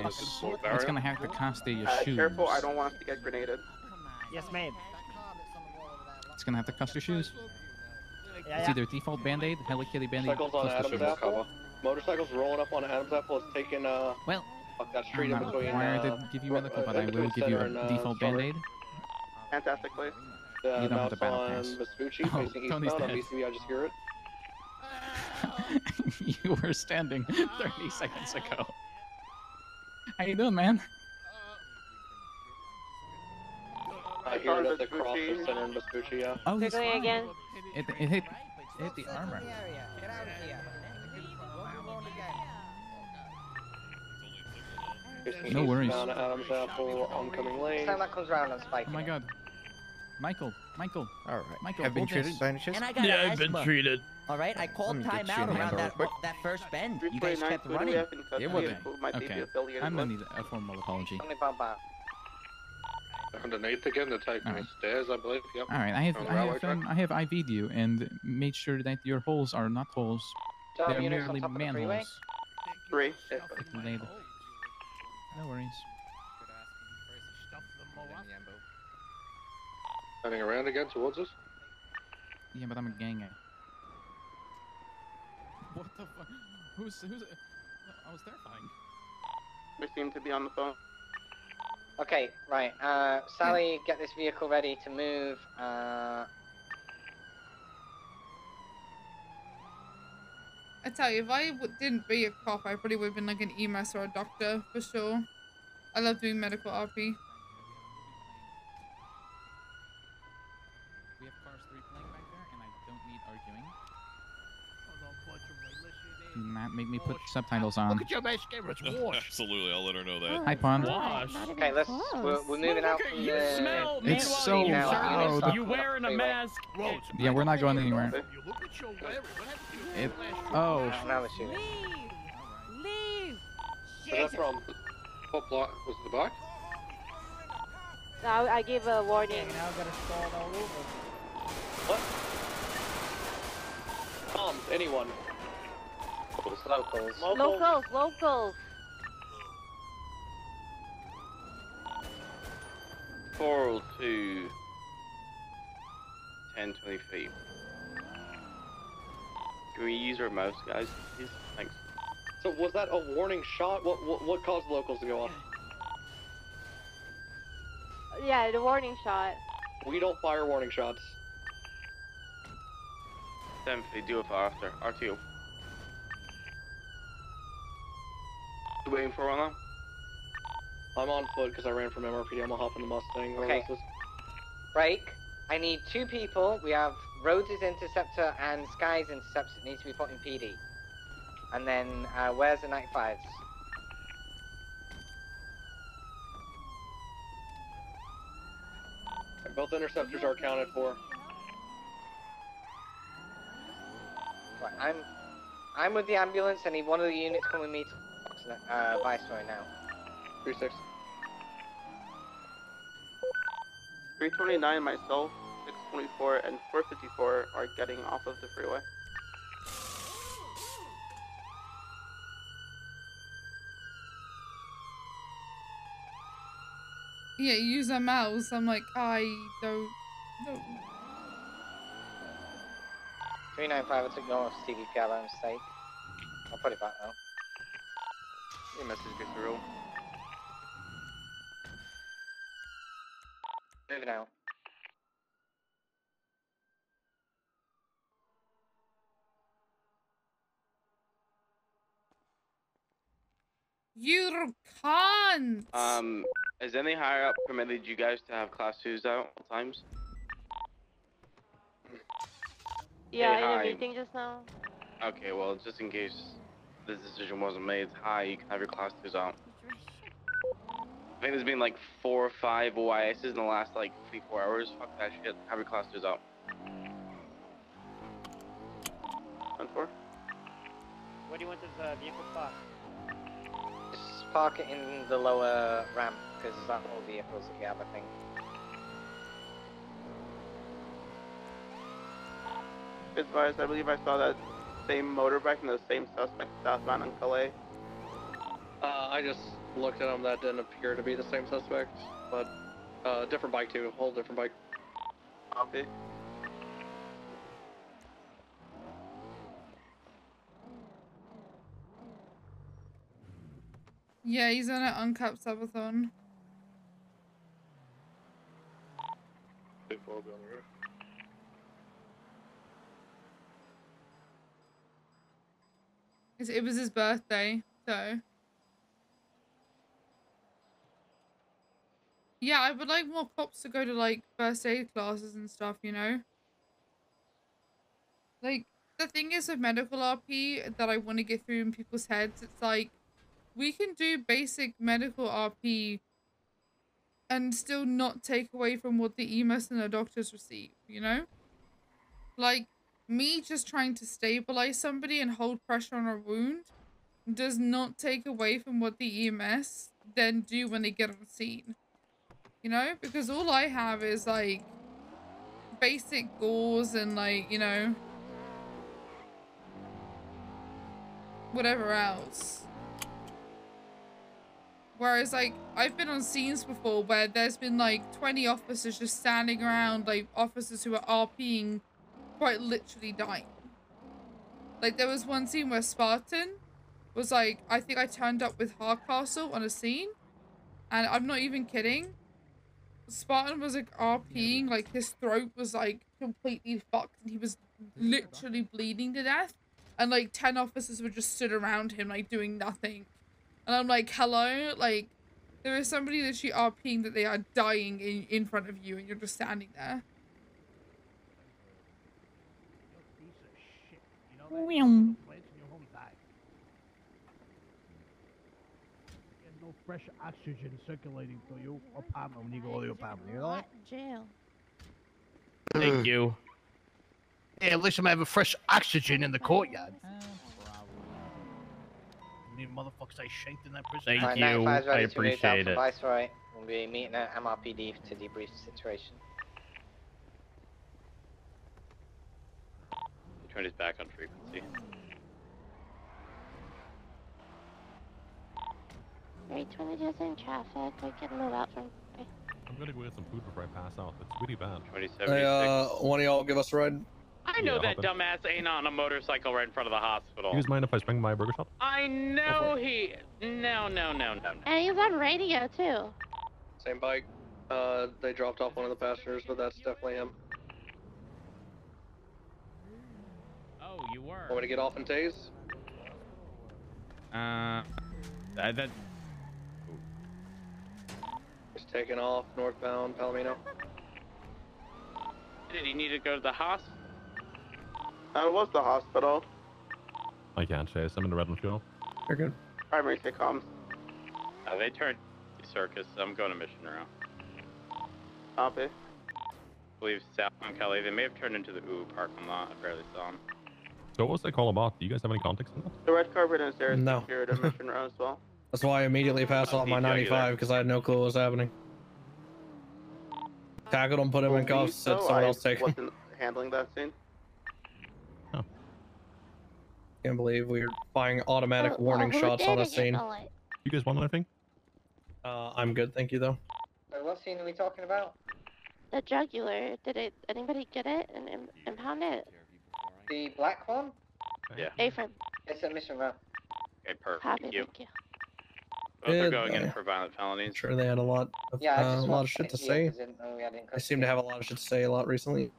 D: guess. It's gonna have to cost you your shoes.
J: Careful, I don't want us to get grenaded.
W: Yes, ma'am.
D: It's gonna have to cost your shoes.
W: Yeah,
D: It's
W: yeah.
D: either default band-aid, Hello Kitty band-aid,
B: Motorcycles on
D: plus the
B: Adam's
D: shoes.
B: Apple. Motorcycles rolling up on Adam's Apple. It's taking
D: Well,
B: that street
D: I'm
B: in
D: not
B: between.
D: required to give you medical, but I will give you a default band-aid.
J: Fantastic place.
D: You don't
B: Now
D: have the
B: it's
D: battle
B: on
D: pass.
B: Vespucci,
D: Oh,
B: facing
D: Tony's
B: eastbound on
D: dead.
B: BCB, I just hear it.
D: You were standing 30 seconds ago. How you doing, man?
B: I hear it at the crossing center in Vespucci, yeah.
D: Oh, he's
T: Circling
D: fine.
T: again.
D: It hit the armor.
F: Get out of here.
B: Facing
D: No worries.
B: eastbound, Adams Apple, oncoming lane.
F: Time that comes around, I'm spiking.
D: Oh my god. Michael.
V: All right.
D: Michael,
V: Have been
D: hold
V: treated
D: this.
V: by any chance?
G: And I got
N: Yeah, I've been
G: asthma.
N: treated.
G: All right, I called
V: Let me get you
G: timeout
V: a
G: around
V: handle
G: that
V: real
G: that first bend. You guys
J: 329,
G: kept
J: who do we
G: running.
J: have in custody
V: It wasn't.
J: who might be
D: Okay.
J: affiliated
D: I'm
J: with?
D: gonna need a formal apology.
F: Only bump out.
U: Underneath again, they're taking
D: Alright.
U: the stairs, I believe. Yep.
D: All right,
U: On the railway track.
D: I have IV'd you and made sure that your holes are not holes.
F: Job
D: They're
F: units on
D: merely
F: top of the freeway.
D: manholes.
J: 3.
D: Laid. No worries.
U: Turning around again towards us.
D: Yeah, but I'm a ganger. What the fuck? Who's? I was terrifying.
J: We seem to be on the phone.
F: Okay, right. Sally, get this vehicle ready to move.
C: I tell you, if I didn't be a cop, I probably would have been like an EMS or a doctor for sure. I love doing medical RP.
D: We have cars 3 playing back there, and I don't need arguing. Do not make me put subtitles on.
V: Look at your mascara, it's washed.
U: Absolutely, I'll let her know that.
D: Hi, Pon.
N: Wash.
F: Okay, let's. We're moving out from
N: You
F: the.
N: smell.
D: It's
N: Meanwhile,
D: so
N: you
D: loud.
N: You wearing a mask.
D: Yeah, we're not going anywhere.
V: You look at your wearing. What happened to your
D: It.
V: last
D: Oh.
F: Now let's shoot it.
T: Leave.
U: Was that from Pop Light? Was it the bike?
T: Now I give a warning.
F: Now I gotta stall all over. What? Anyone? Locals.
T: Locals.
S: 402 1020 feet. Can we use our mouse, guys? Please? Thanks.
B: So was that a warning shot? What caused locals to go off?
T: Yeah, the warning shot.
B: We don't fire warning shots.
S: 1050, do it for after. RTO. You waiting for one now?
B: I'm on foot because I ran from MRPD. I'm gonna hop in the Mustang.
F: Okay. Break. I need 2 people. We have Rhodes' interceptor and Sky's interceptor. It needs to be put in PD. And then where's the 95s?
B: Both interceptors are accounted for.
F: Right, I'm with the ambulance. I need one of the units come with me to Viceroy now.
B: 3-6.
J: 329, myself, 624, and 454 are getting off of the freeway.
C: Yeah, use a mouse. I'm like, I don't know.
F: 395, I took you off CVPR by mistake. I'll put it back now.
S: Your message gets through.
F: Moving out.
C: You can't.
S: Has any higher up permitted you guys to have class 2s out at all times?
T: Yeah,
S: Hey,
T: in a
S: hi.
T: meeting just now.
S: Okay, well, just in case this decision wasn't made, hi, you can have your class 2s out. I think there's been like 4 or 5 OISs in the last like 3-4 hours. Fuck that shit. Have your class 2s out.
J: 1-4.
W: Where do you want this vehicle parked?
F: Just park it in the lower ramp, because there's not all vehicles that we have, I think.
J: Advised, I believe I saw that same motorbike and the same suspect southbound on Calais.
B: I just looked at them. That didn't appear to be the same suspect, but different bike too. Whole different bike.
J: Copy.
C: Yeah, he's on an uncapped subathon. It was his birthday, so. Yeah, I would like more cops to go to like first aid classes and stuff, you know? Like, the thing is with medical RP that I want to get through in people's heads, it's like, we can do basic medical RP and still not take away from what the EMS and the doctors receive, you know? Like, me just trying to stabilize somebody and hold pressure on a wound does not take away from what the EMS then do when they get on scene. You know? Because all I have is, like, basic gauze and, like, you know, whatever else. Whereas, like, I've been on scenes before where there's been, like, 20 officers just standing around, like, officers who are RPing quite literally dying. Like, there was one scene where Spartan was, like, I think I turned up with Hardcastle on a scene, and I'm not even kidding. Spartan was, like, RPing, like, his throat was, like, completely fucked, and he was literally bleeding to death, and, like, 10 officers were just stood around him, like, doing nothing. And I'm like, hello? Like, there is somebody literally RPing that they are dying in front of you, and you're just standing there.
V: No fresh oxygen circulating to you apartment when you go to the apartment. You know that?
T: Jail.
V: Thank you. Yeah, at least I'm having fresh oxygen in the courtyard. You motherfuckers I shanked in that prison.
N: Thank
F: Right,
N: you.
F: 95's ready
N: I
F: to move down
N: appreciate
F: for
N: it.
F: Viceroy. We'll be meeting at MRPD to debrief the situation.
Q: Turn his back on frequency.
T: Right, 22's in traffic. We can move out from.
R: I'm gonna go get some food before I pass out. It's really bad.
Q: 2076.
A: Hey, one of y'all give us a ride?
N: I know
R: Yeah,
N: that
R: hop in.
N: dumbass ain't on a motorcycle right in front of the hospital.
R: You guys mind if I swing by Burger Shop?
N: I know he. No.
T: And he's on radio too.
B: Same bike. They dropped off one of the passengers, but that's definitely him.
N: Oh, you were.
B: Want me to get off and tase?
N: That.
B: He's taking off northbound Palomino.
N: Did he need to go to the hospital?
J: It was the hospital.
R: I can't chase. I'm in the red and fuel.
A: You're good.
J: Primary take comms.
Q: They turned to Circus. I'm going to Mission Row.
J: Copy.
Q: I believe South on Kelly. They may have turned into the parking lot. I barely saw them.
R: So what was that call about? Do you guys have any context on that?
J: The red carpet is there.
A: No.
J: Secured at Mission Row as well.
A: That's why I immediately passed off my 95 because I had no clue what was happening. Tackled him, put him in cuffs, said someone else take him.
J: wasn't handling that scene.
A: Can't believe we were firing automatic warning shots on a scene.
R: You guys want anything?
A: I'm good, thank you though.
F: So what scene are we talking about?
T: The jugular. Anybody get it and impound it?
F: The black one?
Q: Yeah.
T: Apron.
F: It's at Mission Row.
Q: Okay, perfect.
T: Copy,
Q: Thank you.
T: thank you.
Q: Both are going in for violent felonies.
A: I'm sure they had a lot of,
F: Yeah, I
A: a
F: just
A: lot
F: want
A: of shit to
F: yeah,
A: say.
F: 'cause I didn't know we had in
A: They seem to have a lot of shit to say a lot recently.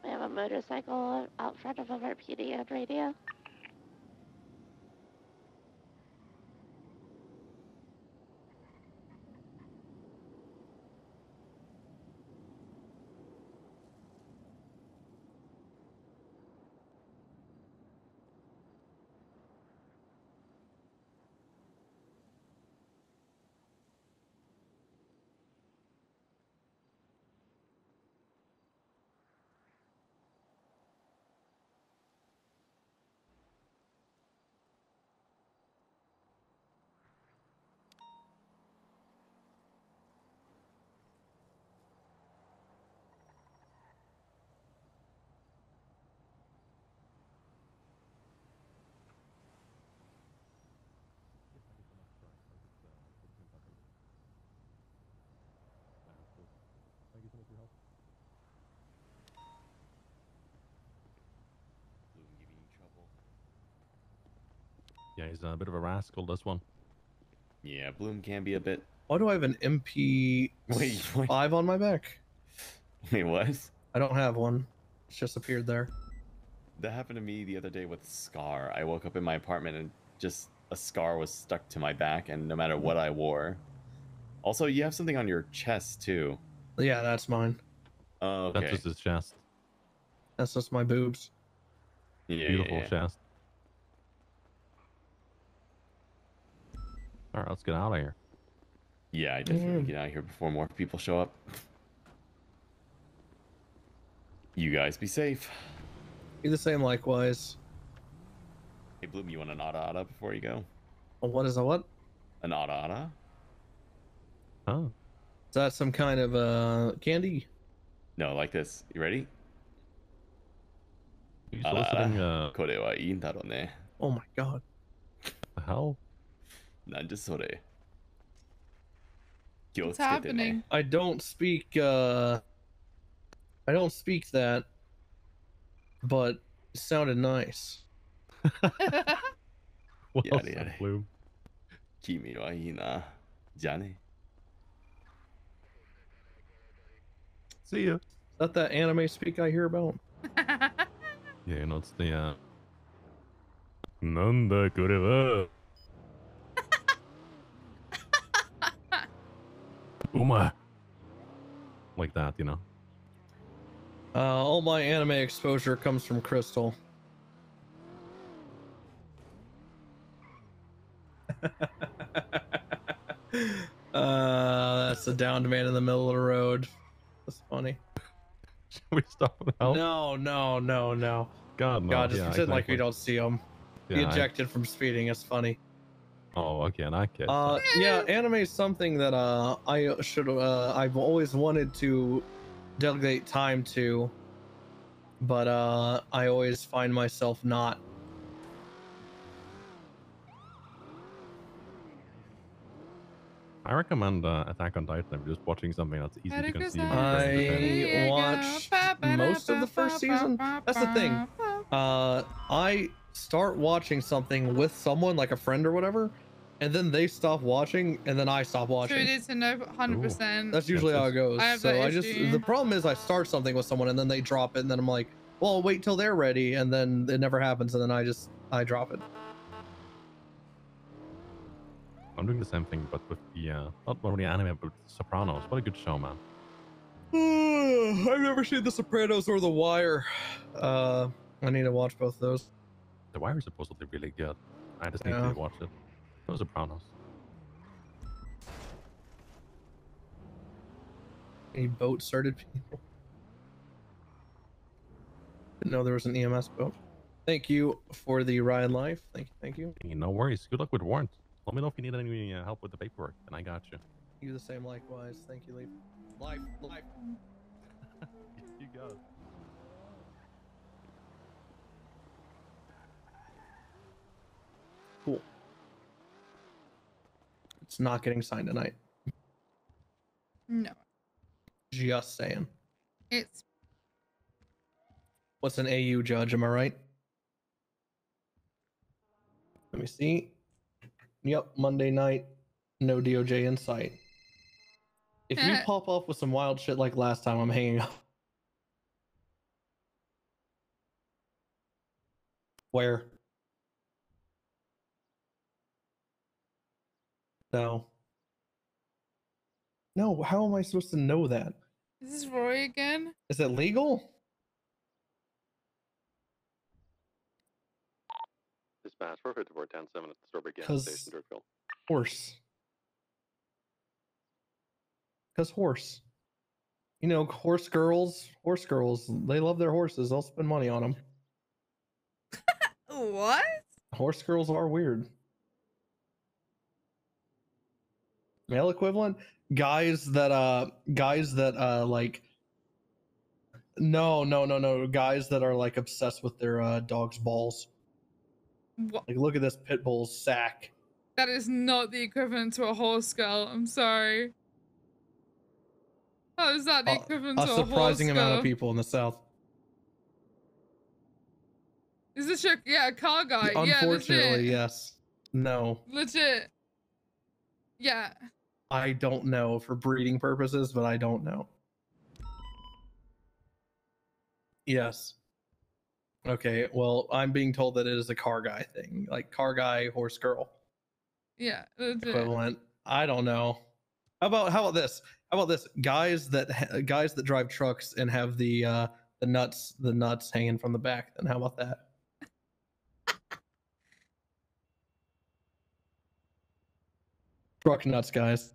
T: We have a motorcycle out front of our PD and radio.
R: Yeah, he's a bit of a rascal, this one.
H: Yeah, Bloom can be a bit...
A: Why do I have an MP5 on my back?
H: Wait, what?
A: I don't have one. It's just appeared there.
H: That happened to me the other day with Scar. I woke up in my apartment and just a scar was stuck to my back, and no matter what I wore. Also, you have something on your chest, too.
A: Yeah, that's mine.
H: Oh, okay.
R: That's just his chest.
A: That's just my boobs.
H: Yeah,
R: Beautiful chest. All right, let's get out of here.
H: Yeah, I definitely get out of here before more people show up. You guys be safe.
A: You the same likewise.
H: Hey, Bloom, you want an ada before you go?
A: What is a what?
H: An ada?
R: Oh.
A: Is that some kind of candy?
H: No, like this. You ready?
R: You soliciting,
H: これはいいんだろうね.
A: Oh my god.
R: The hell?
H: なんでそれ?
C: What's happening?
A: I don't speak that, but it sounded nice.
R: Well
H: やれや
R: said,
H: れ.
R: Bloom.
H: 君はいいな. じゃあね.
R: See ya.
A: Is that that anime speak I hear about?
R: Yeah, you know, it's the, なんだこれは. Uma. Like that, you know.
A: All my anime exposure comes from Crystal. That's the downed man in the middle of the road. That's funny.
R: Should we stop now?
A: No.
R: God, no.
A: God, just
R: yeah,
A: pretend like we
R: exactly.
A: don't see him. He
R: Yeah,
A: ejected from speeding. It's funny.
R: Oh, okay, in that case.
A: Yeah, anime is something that I've always wanted to delegate time to, but I always find myself not.
R: I recommend Attack on Titan if you're just watching something that's easy to consume.
A: I watched most of the first season. That's the thing. I start watching something with someone, like a friend or whatever, and then they stop watching, and then I stop watching.
C: True, to know 100%.
A: That's usually how it goes.
C: I have
A: So
C: that
A: I just
C: issue.
A: the problem is I start something with someone and then they drop it, and then I'm like, well, I'll wait till they're ready, and then it never happens, and then I drop it.
R: I'm doing the same thing, but with the not really anime, but Sopranos. What a good show, man.
A: I've never seen The Sopranos or The Wire. I need to watch both of those.
R: The Wire is supposedly really good. I just need
A: Yeah.
R: to watch it. So Sopranos.
A: Any boat started people? Didn't know there was an EMS boat. Thank you for the ride life. Thank you.
R: Hey, no worries. Good luck with warrant. Let me know if you need any help with the paperwork, and I got you.
A: You the same likewise. Thank you, Leaf. Life.
R: You got it.
A: Cool. It's not getting signed tonight.
C: No.
A: Just saying.
C: It's
A: What's an AU judge? Am I right? Let me see. Yep, Monday night. No DOJ in sight. If you pop off with some wild shit like last time, I'm hanging up. Where? No. No, how am I supposed to know that?
C: Is this Roy again?
A: Is it legal?
K: Dispatch 454-10-7 at the Strawberry gas
A: 'Cause
K: station, Dirtville.
A: Horse. Because horse. You know, horse girls, they love their horses. They'll spend money on them.
C: What?
A: Horse girls are weird. Male equivalent? Guys that like no. Guys that are like obsessed with their dog's balls.
C: What?
A: Like, look at this pit bull's sack.
C: That is not the equivalent to a horse girl. I'm sorry. How is that the equivalent
A: A
C: to a horse
A: surprising amount
C: girl?
A: of people in the South.
C: Is this a car guy? Yeah, that's
A: Unfortunately,
C: it.
A: yes. No,
C: Legit. Yeah.
A: I don't know for breeding purposes, but I don't know. Yes. Okay, well, I'm being told that it is a car guy thing, like car guy, horse girl
C: Yeah. Legit.
A: equivalent. I don't know. How about this? How about this? Guys that drive trucks and have the nuts hanging from the back. Then how about that? Truck nuts, guys.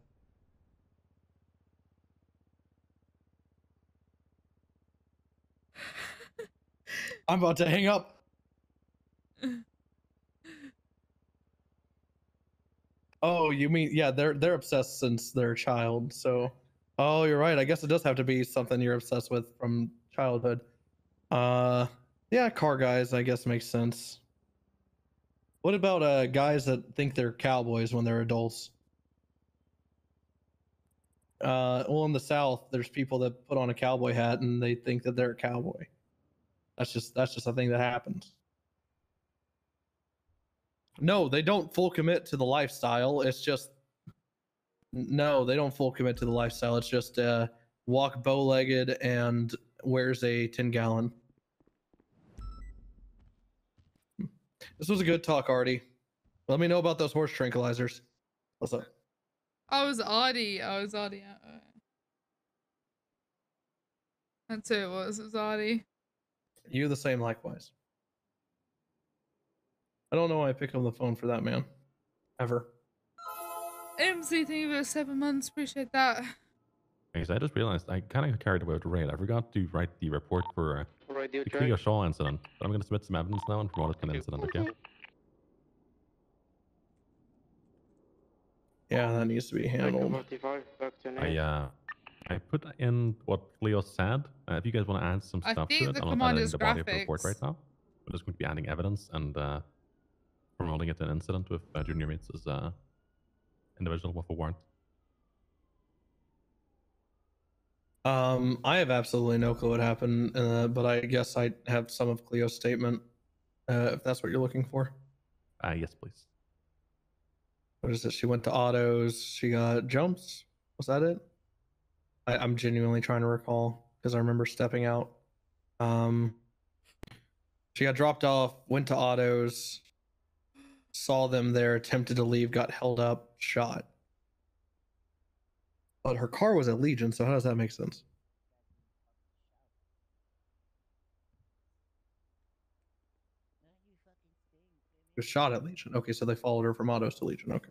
A: I'm about to hang up. Oh, you mean, yeah, they're obsessed since they're a child. So, oh, you're right. I guess it does have to be something you're obsessed with from childhood. Yeah, car guys, I guess makes sense. What about guys that think they're cowboys when they're adults? Well, in the South, there's people that put on a cowboy hat and they think that they're a cowboy. That's just a thing that happens. No, they don't full commit to the lifestyle. It's just no, they don't full commit to the lifestyle. It's just walk bow-legged and wears a 10-gallon. This was a good talk, Artie. Let me know about those horse tranquilizers. What's up?
C: I was Artie. That's who it was. It was Artie.
A: You the same likewise. I don't know why I pick up the phone for that man. Ever.
C: MC, thank you for 7 months. Appreciate that.
R: Because I just realized I kind of carried away with the raid. I forgot to write the report for the Cleo Shaw incident. But I'm going to submit some evidence now and promote it to an incident, okay?
A: Yeah, that needs to be handled.
R: I put in what Cleo said. If you guys want to add some
C: I
R: stuff
C: think
R: to it,
C: the
R: I'm not
C: command
R: adding
C: is
R: the body of the report
C: graphics.
R: right now. We're just going to be adding evidence and promoting it to an incident with Junior Meets as individual with a warrant.
A: I have absolutely no clue what happened, but I guess I have some of Cleo's statement, if that's what you're looking for.
R: Yes, please.
A: What is it? She went to autos. She got jumps. Was that it? I'm genuinely trying to recall because I remember stepping out. She got dropped off, went to autos, saw them there, attempted to leave, got held up, shot. But her car was at Legion, so how does that make sense? She was shot at Legion. Okay, so they followed her from autos to Legion. Okay.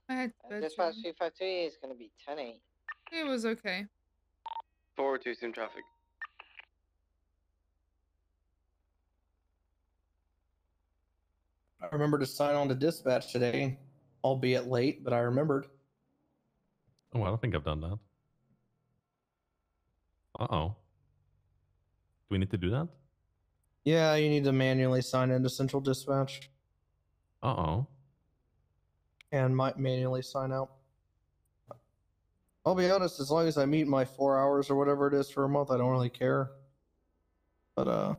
C: I had
F: Dispatch 253 is going to be 10-8.
C: It was okay.
L: Forward to sim traffic.
A: I remember to sign on to dispatch today, albeit late, but I remembered.
R: Oh, I don't think I've done that. Uh-oh. Do we need to do that?
A: Yeah, you need to manually sign into Central Dispatch.
R: Uh-oh.
A: And might manually sign out. I'll be honest, as long as I meet my 4 hours or whatever it is for a month, I don't really care. But,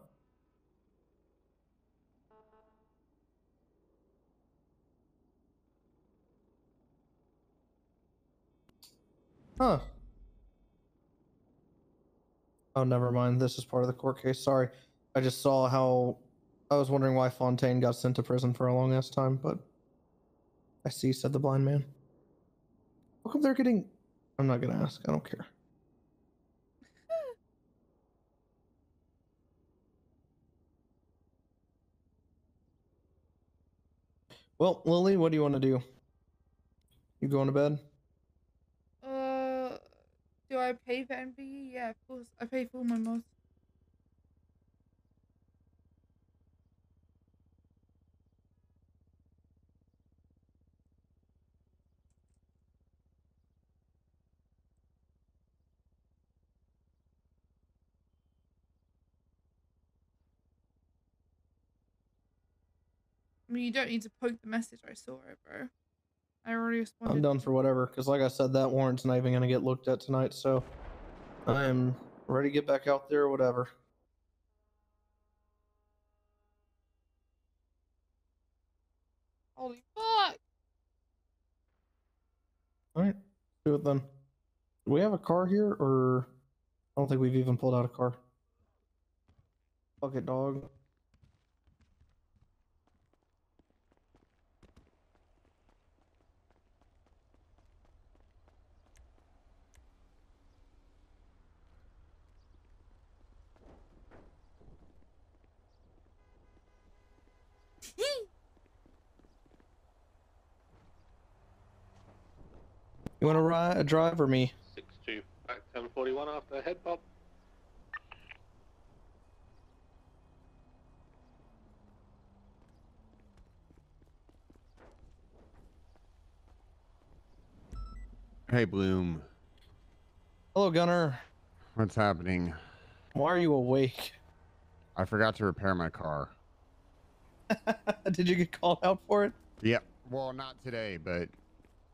A: huh. Oh, never mind. This is part of the court case. Sorry. I just saw how... I was wondering why Fontaine got sent to prison for a long-ass time, but... I see, said the blind man. How come they're getting... I'm not gonna ask. I don't care. Well, Lily, what do you want to do? You going to bed?
C: Do I pay for NPE? Yeah, of course. I pay for all my mods. mean, you don't need to poke the message. I saw it, bro. I already responded.
A: I'm done for whatever, because like I said, that warrant's not even going to get looked at tonight, so I am ready to get back out there or whatever.
C: Holy fuck!
A: Alright, do it then. Do we have a car here, or I don't think we've even pulled out a car. Fuck it, dog. You want to ride a drive or me?
K: 6-2 back 1041 after head pop.
M: Hey, Bloom.
A: Hello, Gunner.
M: What's happening?
A: Why are you awake?
M: I forgot to repair my car.
A: Did you get called out for it?
M: Yep. Well, not today, but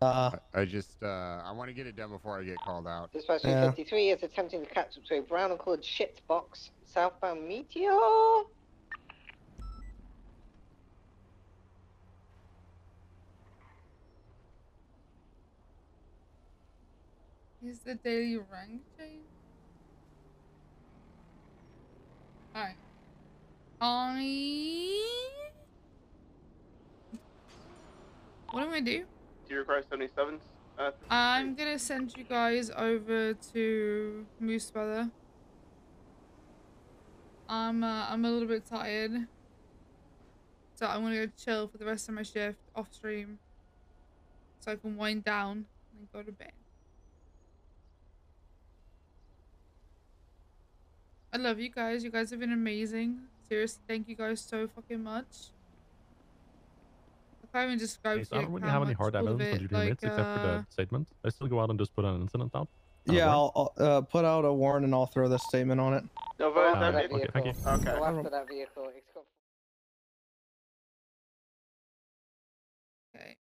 M: I just I want to get it done before I get called out.
F: Dispatch 53 is attempting to catch up to a brown and coloured shit box southbound Meteor.
C: Is the daily rank change? Alright. What am I gonna do?
J: Do you require 77s?
C: I'm gonna send you guys over to Moose Weather. I'm a little bit tired, so I'm gonna go chill for the rest of my shift off stream, so I can wind down and go to bed. I love you guys. You guys have been amazing. Seriously, thank you guys so fucking much. I can't even describe
R: Okay,
C: to
R: so I
C: you
R: don't really
C: how
R: have any
C: much
R: hard
C: all of
R: evidence on
C: it,
R: duty
C: like,
R: inmates except for the statement. I still go out and just put an incident out.
A: Yeah, I'll put out a warrant and I'll throw this statement on it.
J: No, but that
R: okay,
J: vehicle.
R: thank you.
F: Go after that vehicle. It's got...
C: Okay.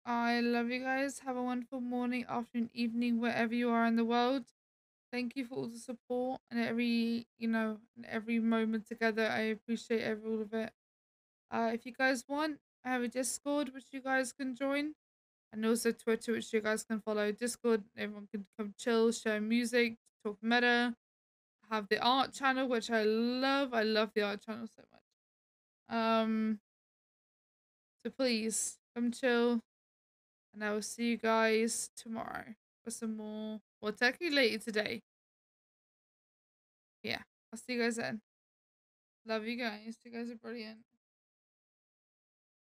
C: I love you guys. Have a wonderful morning, afternoon, evening, wherever you are in the world. Thank you for all the support and every, every moment together. I appreciate all of it. If you guys want, I have a Discord which you guys can join, and also Twitter which you guys can follow. Discord, everyone can come chill, share music, talk meta. Have the art channel which I love. I love the art channel so much. So please come chill, and I will see you guys tomorrow for some more. Well, technically later today. Yeah, I'll see you guys then. Love you guys. You guys are brilliant.